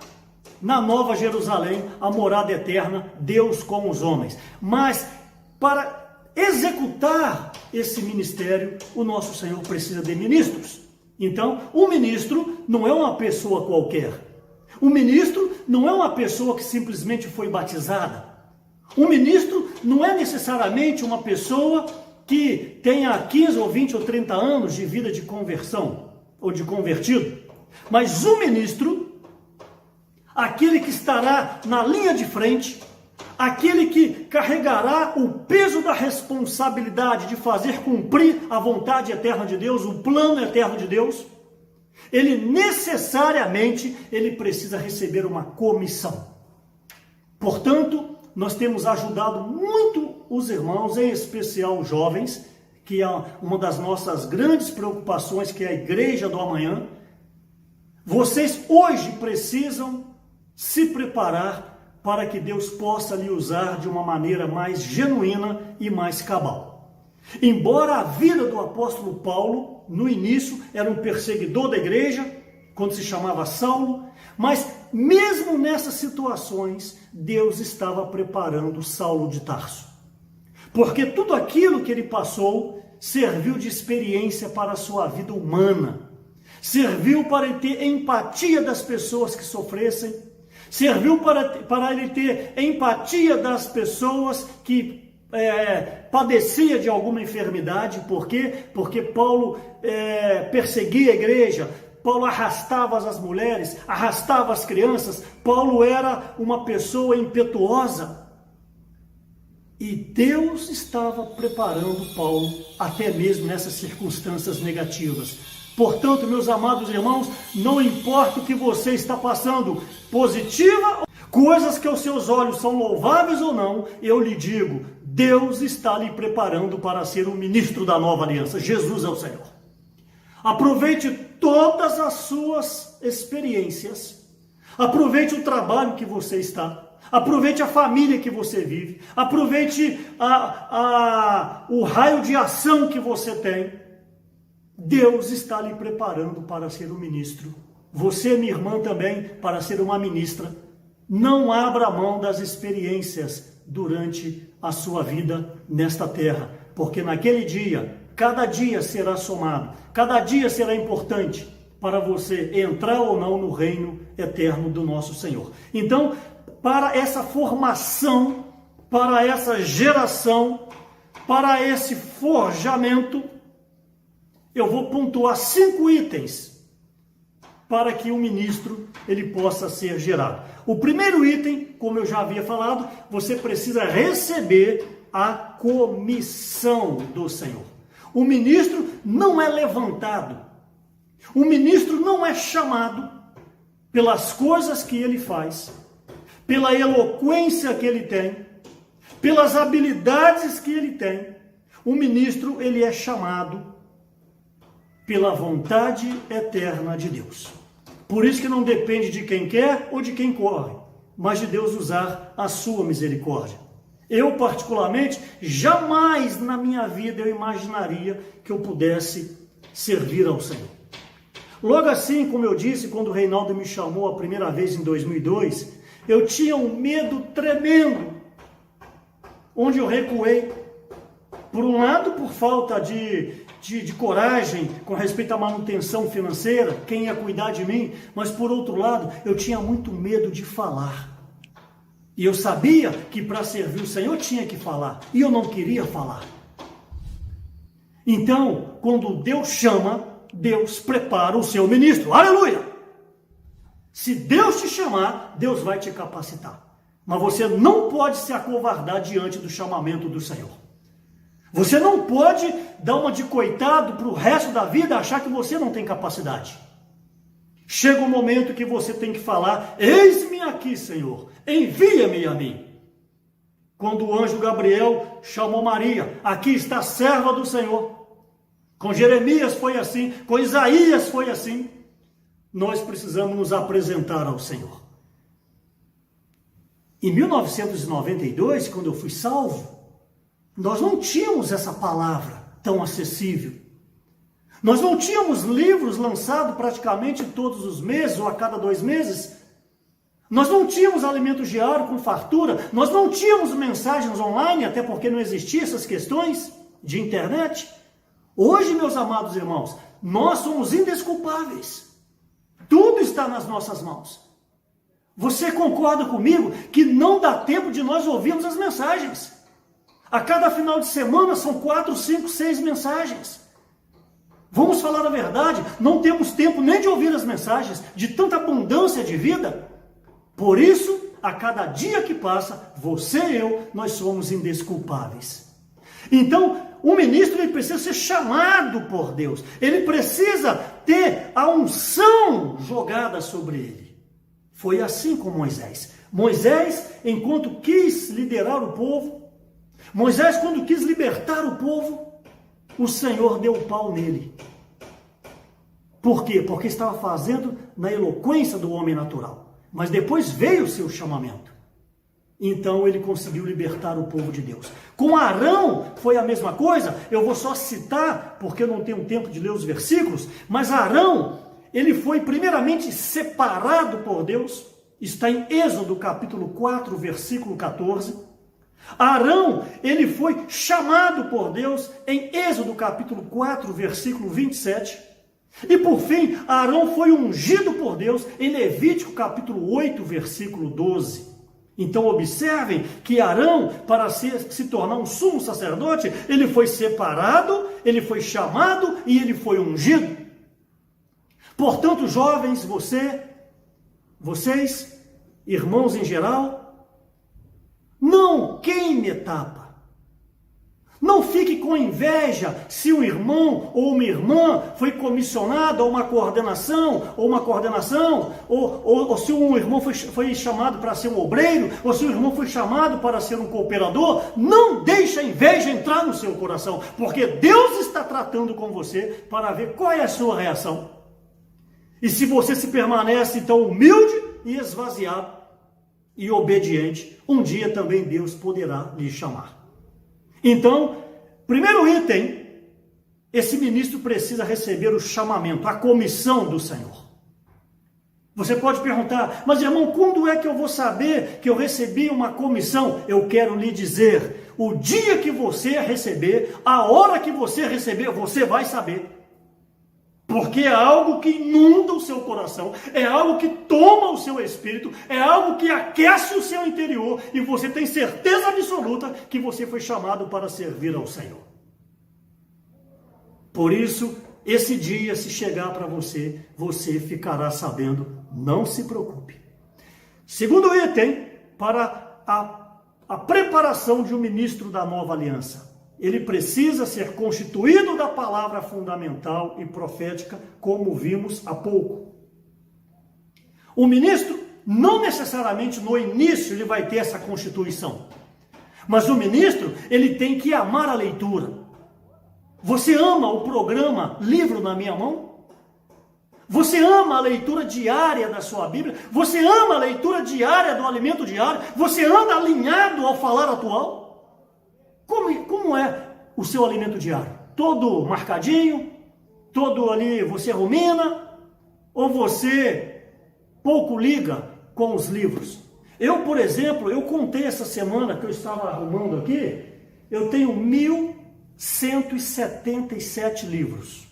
na Nova Jerusalém, a morada eterna, Deus com os homens. Mas para executar esse ministério, o nosso Senhor precisa de ministros. Então, o ministro não é uma pessoa qualquer. O ministro não é uma pessoa que simplesmente foi batizada. O ministro não é necessariamente uma pessoa que tenha 15 ou 20 ou 30 anos de vida de conversão ou de convertido, mas o ministro, aquele que estará na linha de frente, aquele que carregará o peso da responsabilidade de fazer cumprir a vontade eterna de Deus, o plano eterno de Deus, ele necessariamente precisa receber uma comissão. Portanto, nós temos ajudado muito os irmãos, em especial os jovens, que é uma das nossas grandes preocupações, que é a igreja do amanhã. Vocês hoje precisam se preparar para que Deus possa lhe usar de uma maneira mais genuína e mais cabal. Embora a vida do apóstolo Paulo, no início, era um perseguidor da igreja, quando se chamava Saulo, mas mesmo nessas situações, Deus estava preparando Saulo de Tarso. Porque tudo aquilo que ele passou serviu de experiência para a sua vida humana, serviu para ele ter empatia das pessoas que sofressem, serviu para ele ter empatia das pessoas que padecia de alguma enfermidade. Por quê? Porque Paulo perseguia a igreja, Paulo arrastava as mulheres, arrastava as crianças, Paulo era uma pessoa impetuosa. E Deus estava preparando Paulo até mesmo nessas circunstâncias negativas. Portanto, meus amados irmãos, não importa o que você está passando, positiva, coisas que aos seus olhos são louváveis ou não, eu lhe digo, Deus está lhe preparando para ser o ministro da nova aliança. Jesus é o Senhor. Aproveite todas as suas experiências, aproveite o trabalho que você está, aproveite a família que você vive, aproveite o raio de ação que você tem. Deus está lhe preparando para ser um ministro. Você, minha irmã, também, para ser uma ministra. Não abra mão das experiências durante a sua vida nesta terra, porque naquele dia, cada dia será somado, cada dia será importante para você entrar ou não no reino eterno do nosso Senhor. Então, para essa formação, para essa geração, para esse forjamento, eu vou pontuar 5 itens para que o ministro ele possa ser gerado. O primeiro item, como eu já havia falado, você precisa receber a comissão do Senhor. O ministro não é levantado, o ministro não é chamado pelas coisas que ele faz, pela eloquência que ele tem, pelas habilidades que ele tem. O ministro ele é chamado pela vontade eterna de Deus. Por isso que não depende de quem quer ou de quem corre, mas de Deus usar a sua misericórdia. Eu, particularmente, jamais na minha vida eu imaginaria que eu pudesse servir ao Senhor. Logo assim, como eu disse, quando o Reinaldo me chamou a primeira vez em 2002, eu tinha um medo tremendo, onde eu recuei. Por um lado, por falta de coragem com respeito à manutenção financeira, quem ia cuidar de mim, mas por outro lado, eu tinha muito medo de falar. E eu sabia que para servir o Senhor eu tinha que falar, e eu não queria falar. Então, quando Deus chama, Deus prepara o seu ministro. Aleluia! Se Deus te chamar, Deus vai te capacitar. Mas você não pode se acovardar diante do chamamento do Senhor. Você não pode dar uma de coitado para o resto da vida e achar que você não tem capacidade. Chega um momento que você tem que falar: eis-me aqui, Senhor, envia-me a mim. Quando o anjo Gabriel chamou Maria, aqui está a serva do Senhor. Com Jeremias foi assim, com Isaías foi assim. Nós precisamos nos apresentar ao Senhor. Em 1992, quando eu fui salvo, nós não tínhamos essa palavra tão acessível. Nós não tínhamos livros lançados praticamente todos os meses ou a cada 2 meses. Nós não tínhamos alimento diário com fartura. Nós não tínhamos mensagens online, até porque não existiam essas questões de internet. Hoje, meus amados irmãos, nós somos indesculpáveis. Tudo está nas nossas mãos. Você concorda comigo que não dá tempo de nós ouvirmos as mensagens? A cada final de semana são 4, 5, 6 mensagens. Vamos falar a verdade, não temos tempo nem de ouvir as mensagens, de tanta abundância de vida. Por isso, a cada dia que passa, você e eu, nós somos indesculpáveis. Então, o ministro ele precisa ser chamado por Deus. Ele precisa ter a unção jogada sobre ele. Foi assim com Moisés. Moisés, enquanto quis liderar o povo, Moisés, quando quis libertar o povo, o Senhor deu pau nele. Por quê? Porque estava fazendo na eloquência do homem natural. Mas depois veio o seu chamamento. Então ele conseguiu libertar o povo de Deus. Com Arão foi a mesma coisa. Eu vou só citar, porque eu não tenho tempo de ler os versículos. Mas Arão, ele foi primeiramente separado por Deus. Está em Êxodo capítulo 4, versículo 14. Arão, ele foi chamado por Deus em Êxodo capítulo 4, versículo 27. E por fim, Arão foi ungido por Deus em Levítico capítulo 8, versículo 12. Então observem que Arão, para se tornar um sumo sacerdote, ele foi separado, ele foi chamado e ele foi ungido. Portanto, jovens, vocês, irmãos em geral, não queime etapa. Não fique com inveja se um irmão ou uma irmã foi comissionado a uma coordenação, ou se um irmão foi chamado para ser um obreiro, ou se um irmão foi chamado para ser um cooperador. Não deixe a inveja entrar no seu coração, porque Deus está tratando com você para ver qual é a sua reação. E se você se permanece então humilde e esvaziado e obediente, um dia também Deus poderá lhe chamar. Então, primeiro item, esse ministro precisa receber o chamamento, a comissão do Senhor. Você pode perguntar, mas irmão, quando é que eu vou saber que eu recebi uma comissão? Eu quero lhe dizer, o dia que você receber, a hora que você receber, você vai saber. Porque é algo que inunda o seu coração, é algo que toma o seu espírito, é algo que aquece o seu interior e você tem certeza absoluta que você foi chamado para servir ao Senhor. Por isso, esse dia, se chegar para você, você ficará sabendo, não se preocupe. Segundo item, para a preparação de um ministro da nova aliança. Ele precisa ser constituído da palavra fundamental e profética, como vimos há pouco. O ministro, não necessariamente no início ele vai ter essa constituição, mas o ministro, ele tem que amar a leitura. Você ama o programa Livro na Minha Mão? Você ama a leitura diária da sua Bíblia? Você ama a leitura diária do alimento diário? Você anda alinhado ao falar atual? Como é o seu alimento diário? Todo marcadinho? Todo ali você rumina? Ou você pouco liga com os livros? Eu, por exemplo, eu contei essa semana que eu estava arrumando aqui, eu tenho 1.177 livros.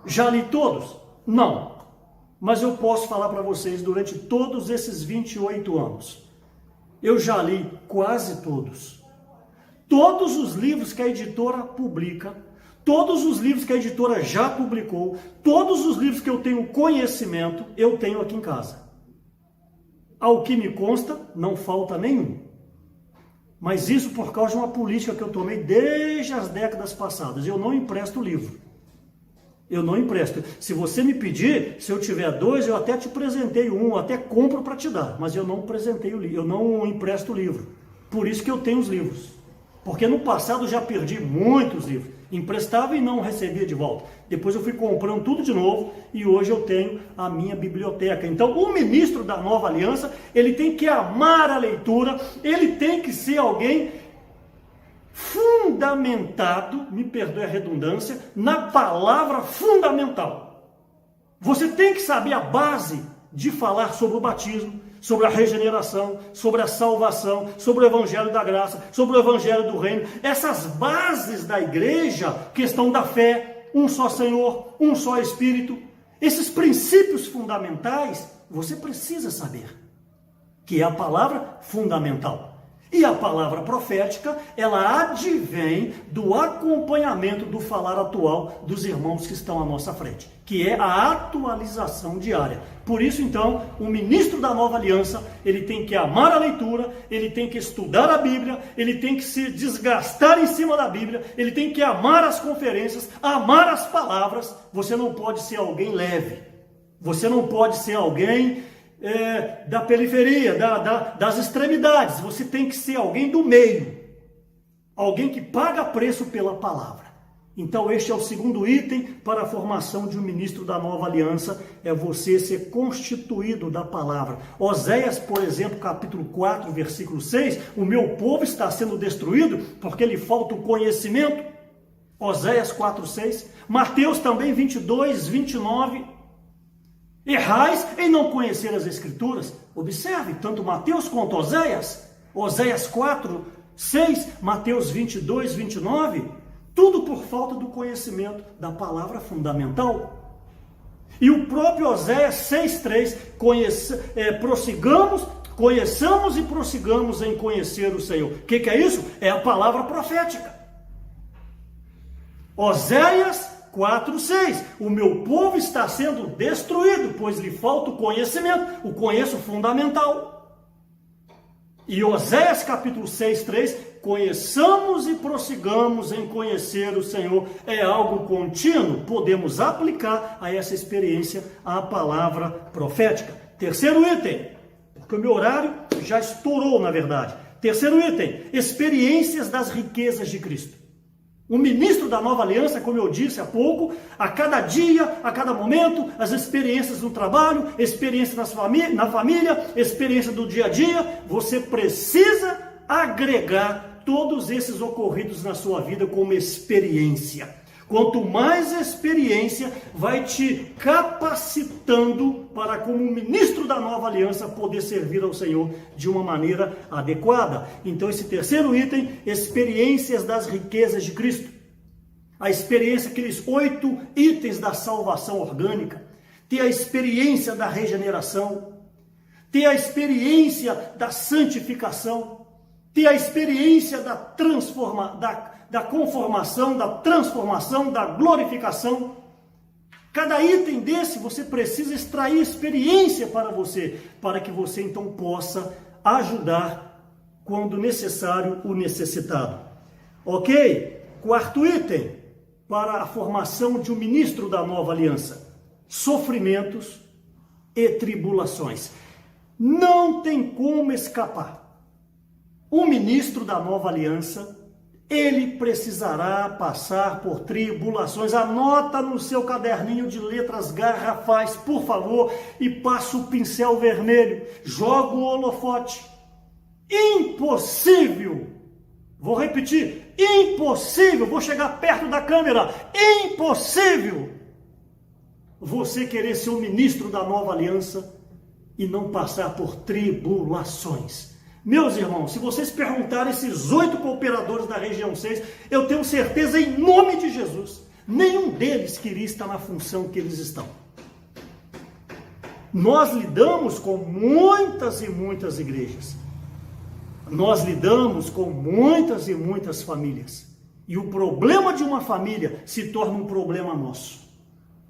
Já li todos? Não. Mas eu posso falar para vocês, durante todos esses 28 anos, eu já li quase todos. Todos os livros que a editora publica, todos os livros que a editora já publicou, todos os livros que eu tenho conhecimento, eu tenho aqui em casa. Ao que me consta, não falta nenhum. Mas isso por causa de uma política que eu tomei desde as décadas passadas. Eu não empresto livro. Eu não empresto. Se você me pedir, se eu tiver 2, eu até te presenteio um, eu até compro para te dar. Mas eu não presenteio, eu não empresto livro. Por isso que eu tenho os livros. Porque no passado eu já perdi muitos livros. Emprestava e não recebia de volta. Depois eu fui comprando tudo de novo e hoje eu tenho a minha biblioteca. Então o ministro da nova aliança, ele tem que amar a leitura, ele tem que ser alguém fundamentado, me perdoe a redundância, na palavra fundamental. Você tem que saber a base de falar sobre o batismo, sobre a regeneração, sobre a salvação, sobre o evangelho da graça, sobre o evangelho do reino. Essas bases da igreja, questão da fé, um só Senhor, um só Espírito, esses princípios fundamentais, você precisa saber, que é a palavra fundamental. E a palavra profética, ela advém do acompanhamento do falar atual dos irmãos que estão à nossa frente, que é a atualização diária. Por isso, então, o ministro da nova aliança, ele tem que amar a leitura, ele tem que estudar a Bíblia, ele tem que se desgastar em cima da Bíblia, ele tem que amar as conferências, amar as palavras. Você não pode ser alguém leve, você não pode ser alguém da periferia, das extremidades. Você tem que ser alguém do meio, alguém que paga preço pela palavra. Então este é o segundo item para a formação de um ministro da nova aliança, é você ser constituído da palavra. Oséias, por exemplo, capítulo 4, versículo 6, o meu povo está sendo destruído porque lhe falta o conhecimento. Oséias 4, 6. Mateus também 22, 29. Errais em não conhecer as Escrituras. Observe, tanto Mateus quanto Oséias. Oséias 4, 6, Mateus 22, 29. Tudo por falta do conhecimento da palavra fundamental. E o próprio Oséias 6, 3, conheçamos e prossigamos em conhecer o Senhor. O que é isso? É a palavra profética. Oséias 4:6. O meu povo está sendo destruído, pois lhe falta o conhecimento, o conheço fundamental. E Oséias capítulo 6:3, conheçamos e prossigamos em conhecer o Senhor. É algo contínuo, podemos aplicar a essa experiência a palavra profética. Terceiro item, porque o meu horário já estourou, na verdade. Terceiro item, experiências das riquezas de Cristo. O ministro da nova aliança, como eu disse há pouco, a cada dia, a cada momento, as experiências no trabalho, experiência na família, experiência do dia a dia, você precisa agregar todos esses ocorridos na sua vida como experiência. Quanto mais experiência, vai te capacitando para, como ministro da nova aliança, poder servir ao Senhor de uma maneira adequada. Então, esse terceiro item, experiências das riquezas de Cristo. A experiência, aqueles 8 itens da salvação orgânica. Ter a experiência da regeneração. Ter a experiência da santificação. Ter a experiência da conformação, da transformação, da glorificação. Cada item desse você precisa extrair experiência para você, para que você então possa ajudar quando necessário o necessitado. Ok? Quarto item para a formação de um ministro da nova aliança: sofrimentos e tribulações. Não tem como escapar. O ministro da nova aliança, ele precisará passar por tribulações. Anota no seu caderninho de letras garrafais, por favor, e passa o pincel vermelho. Joga o holofote. Impossível! Vou repetir. Impossível! Vou chegar perto da câmera. Impossível! Você querer ser o ministro da nova aliança e não passar por tribulações. Meus irmãos, se vocês perguntarem esses 8 cooperadores da região 6, eu tenho certeza, em nome de Jesus, nenhum deles queria estar na função que eles estão. Nós lidamos com muitas e muitas igrejas. Nós lidamos com muitas e muitas famílias. E o problema de uma família se torna um problema nosso.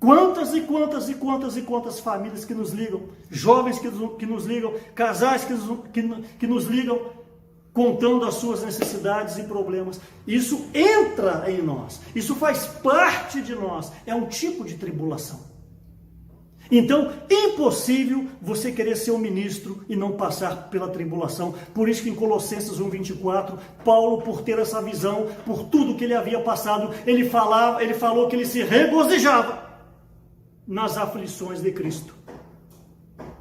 Quantas e quantas e quantas e quantas famílias que nos ligam, jovens que nos ligam, casais que nos ligam, contando as suas necessidades e problemas. Isso entra em nós, isso faz parte de nós, é um tipo de tribulação. Então, impossível você querer ser um ministro e não passar pela tribulação. Por isso que em Colossenses 1:24, Paulo, por ter essa visão, por tudo que ele havia passado, ele falou que ele se regozijava nas aflições de Cristo.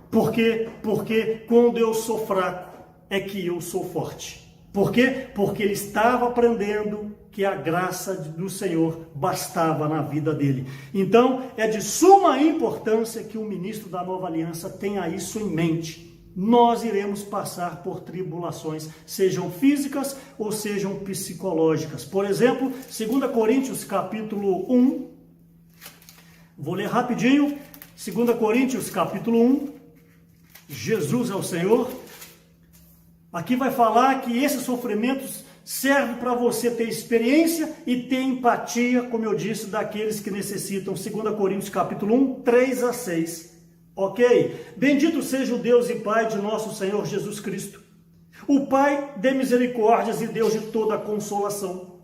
Por quê? Porque quando eu sou fraco, é que eu sou forte. Por quê? Porque ele estava aprendendo que a graça do Senhor bastava na vida dele. Então, é de suma importância que o ministro da nova aliança tenha isso em mente. Nós iremos passar por tribulações, sejam físicas ou sejam psicológicas. Por exemplo, 2 Coríntios capítulo 1, vou ler rapidinho, 2 Coríntios capítulo 1, Jesus é o Senhor. Aqui vai falar que esses sofrimentos servem para você ter experiência e ter empatia, como eu disse, daqueles que necessitam. 2 Coríntios capítulo 1, 3 a 6. Ok? Bendito seja o Deus e Pai de nosso Senhor Jesus Cristo, o Pai de misericórdias e Deus de toda consolação.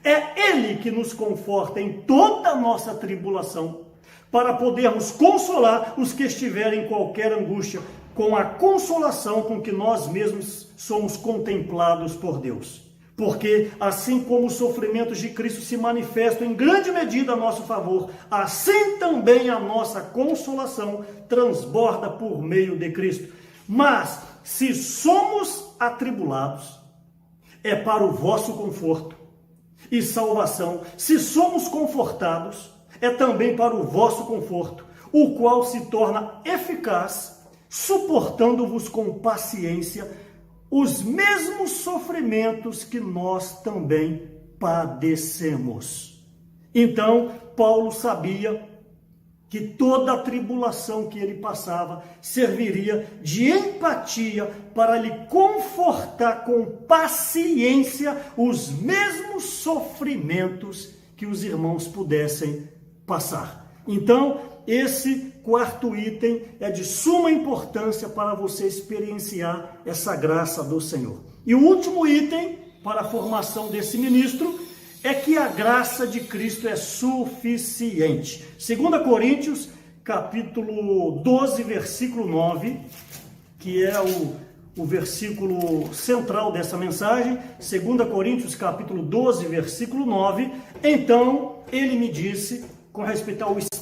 É Ele que nos conforta em toda a nossa tribulação, para podermos consolar os que estiverem em qualquer angústia, com a consolação com que nós mesmos somos contemplados por Deus. Porque assim como os sofrimentos de Cristo se manifestam em grande medida a nosso favor, assim também a nossa consolação transborda por meio de Cristo. Mas se somos atribulados, é para o vosso conforto e salvação. Se somos confortados, é também para o vosso conforto, o qual se torna eficaz, suportando-vos com paciência os mesmos sofrimentos que nós também padecemos. Então, Paulo sabia que toda a tribulação que ele passava serviria de empatia para lhe confortar com paciência os mesmos sofrimentos que os irmãos pudessem passar. Então, esse quarto item é de suma importância para você experienciar essa graça do Senhor. E o último item para a formação desse ministro é que a graça de Cristo é suficiente. 2 Coríntios, capítulo 12, versículo 9, que é o versículo central dessa mensagem. 2 Coríntios, capítulo 12, versículo 9. Então, ele me disse, com respeito ao espinho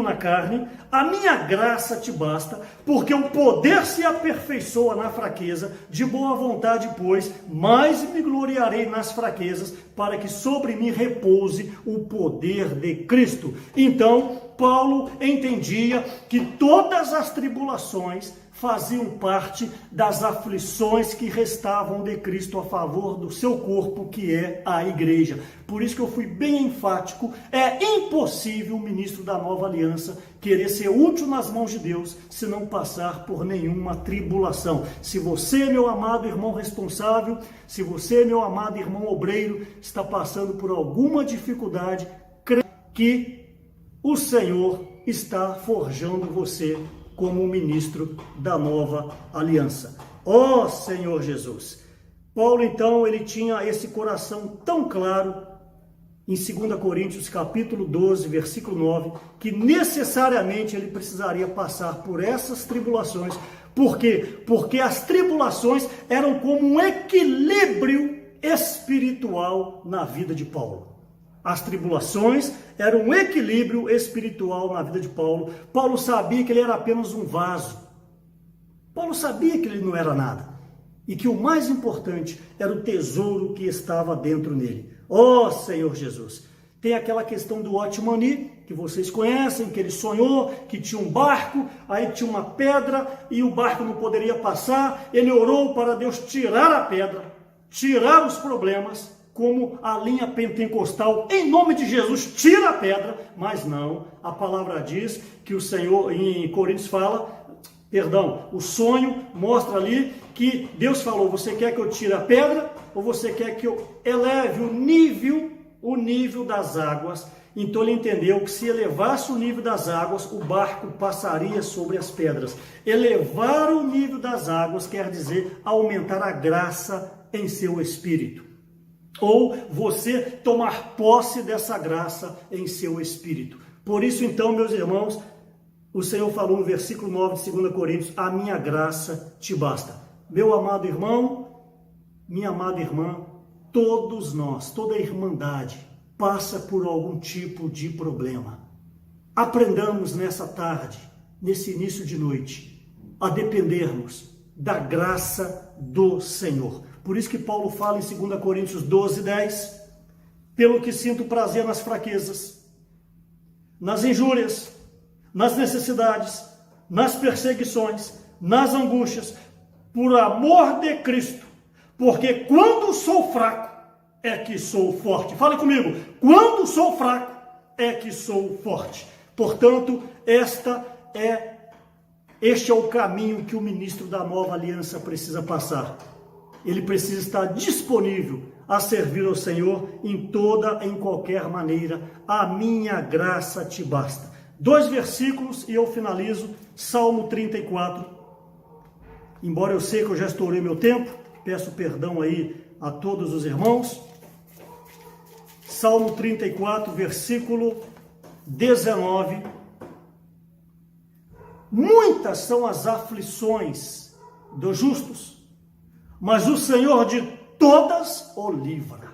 na carne, a minha graça te basta, porque o poder se aperfeiçoa na fraqueza. De boa vontade, pois, mais me gloriarei nas fraquezas, para que sobre mim repouse o poder de Cristo. Então, Paulo entendia que todas as tribulações faziam parte das aflições que restavam de Cristo a favor do seu corpo, que é a igreja. Por isso que eu fui bem enfático: é impossível o ministro da nova aliança querer ser útil nas mãos de Deus se não passar por nenhuma tribulação. Se você, meu amado irmão responsável, se você, meu amado irmão obreiro, está passando por alguma dificuldade, creia que o Senhor está forjando você como ministro da nova aliança. Ó Senhor Jesus! Paulo, então, ele tinha esse coração tão claro em 2 Coríntios, capítulo 12, versículo 9, que necessariamente ele precisaria passar por essas tribulações. Por quê? Porque as tribulações eram como um equilíbrio espiritual na vida de Paulo. As tribulações eram um equilíbrio espiritual na vida de Paulo. Paulo sabia que ele era apenas um vaso. Paulo sabia que ele não era nada. E que o mais importante era o tesouro que estava dentro nele. Ó Senhor Jesus! Tem aquela questão do Otmani, que vocês conhecem, que ele sonhou que tinha um barco, aí tinha uma pedra e o barco não poderia passar. Ele orou para Deus tirar a pedra, tirar os problemas, como a linha pentecostal, em nome de Jesus, tira a pedra. Mas não, a palavra diz que o Senhor, em Coríntios o sonho mostra ali que Deus falou: você quer que eu tire a pedra ou você quer que eu eleve o nível das águas? Então ele entendeu que se elevasse o nível das águas, o barco passaria sobre as pedras. Elevar o nível das águas quer dizer aumentar a graça em seu espírito. Ou você tomar posse dessa graça em seu espírito. Por isso, então, meus irmãos, o Senhor falou no versículo 9 de 2 Coríntios: a minha graça te basta. Meu amado irmão, minha amada irmã, todos nós, toda a irmandade passa por algum tipo de problema. Aprendamos nessa tarde, nesse início de noite, a dependermos da graça do Senhor. Por isso que Paulo fala em 2 Coríntios 12, 10, pelo que sinto prazer nas fraquezas, nas injúrias, nas necessidades, nas perseguições, nas angústias, por amor de Cristo, porque quando sou fraco, é que sou forte. Fale comigo: quando sou fraco, é que sou forte. Portanto, este é o caminho que o ministro da nova aliança precisa passar. ele precisa estar disponível a servir ao Senhor em qualquer maneira. A minha graça te basta. 2 versículos e eu finalizo. Salmo 34. Embora eu sei que eu já estourei meu tempo, peço perdão aí a todos os irmãos. Salmo 34, versículo 19. Muitas são as aflições dos justos, mas o Senhor de todas o livra.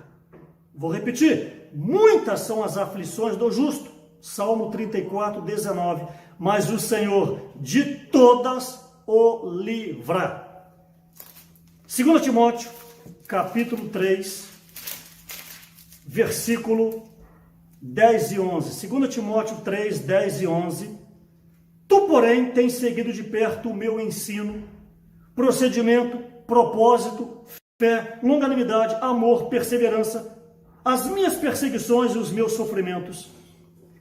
Vou repetir. Muitas são as aflições do justo. Salmo 34, 19. Mas o Senhor de todas o livra. 2 Timóteo, capítulo 3, versículo 10 e 11. 2 Timóteo 3, 10 e 11. Tu, porém, tens seguido de perto o meu ensino, procedimento, propósito, fé, longanimidade, amor, perseverança, as minhas perseguições e os meus sofrimentos,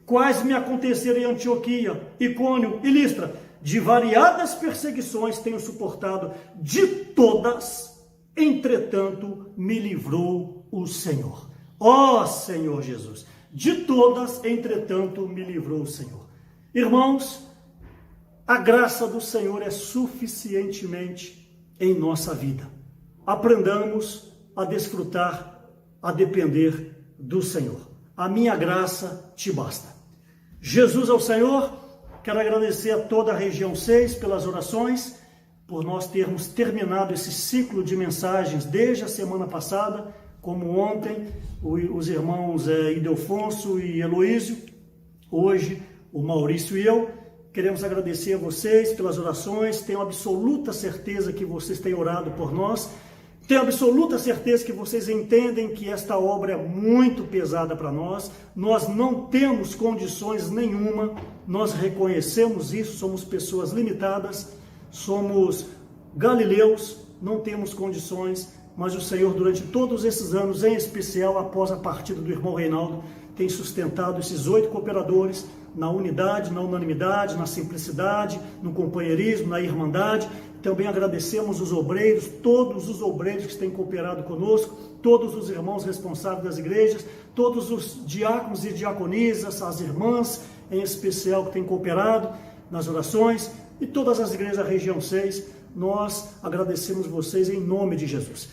quais me aconteceram em Antioquia, Icônio e Listra. De variadas perseguições tenho suportado, de todas, entretanto, me livrou o Senhor. Ó Senhor Jesus, de todas, entretanto, me livrou o Senhor. Irmãos, a graça do Senhor é suficientemente em nossa vida. Aprendamos a desfrutar, a depender do Senhor. A minha graça te basta. Jesus é o Senhor. Quero agradecer a toda a região 6 pelas orações, por nós termos terminado esse ciclo de mensagens desde a semana passada, como ontem, os irmãos Ildefonso e Heloísio, hoje o Maurício e eu. Queremos agradecer a vocês pelas orações. Tenho absoluta certeza que vocês têm orado por nós. Tenho absoluta certeza que vocês entendem que esta obra é muito pesada para nós. Nós não temos condições nenhuma. Nós reconhecemos isso. Somos pessoas limitadas. Somos galileus. Não temos condições. Mas o Senhor, durante todos esses anos, em especial após a partida do irmão Reinaldo, tem sustentado esses 8 cooperadores na unidade, na unanimidade, na simplicidade, no companheirismo, na irmandade. Também agradecemos os obreiros, todos os obreiros que têm cooperado conosco, todos os irmãos responsáveis das igrejas, todos os diáconos e diaconisas, as irmãs em especial que têm cooperado nas orações, e todas as igrejas da região 6, nós agradecemos vocês em nome de Jesus.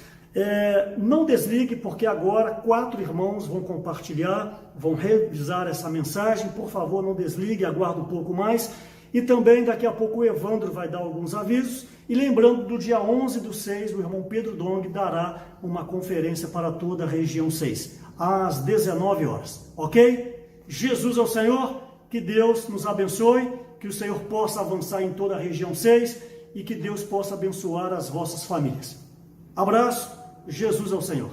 Não desligue, porque agora 4 irmãos vão compartilhar, vão revisar essa mensagem. Por favor, não desligue, aguarde um pouco mais. E também daqui a pouco o Evandro vai dar alguns avisos. E lembrando, do dia 11/6, o irmão Pedro Dong dará uma conferência para toda a região 6, às 19 horas. Ok? Jesus é o Senhor, que Deus nos abençoe, que o Senhor possa avançar em toda a região 6 e que Deus possa abençoar as vossas famílias. Abraço. Jesus é o Senhor.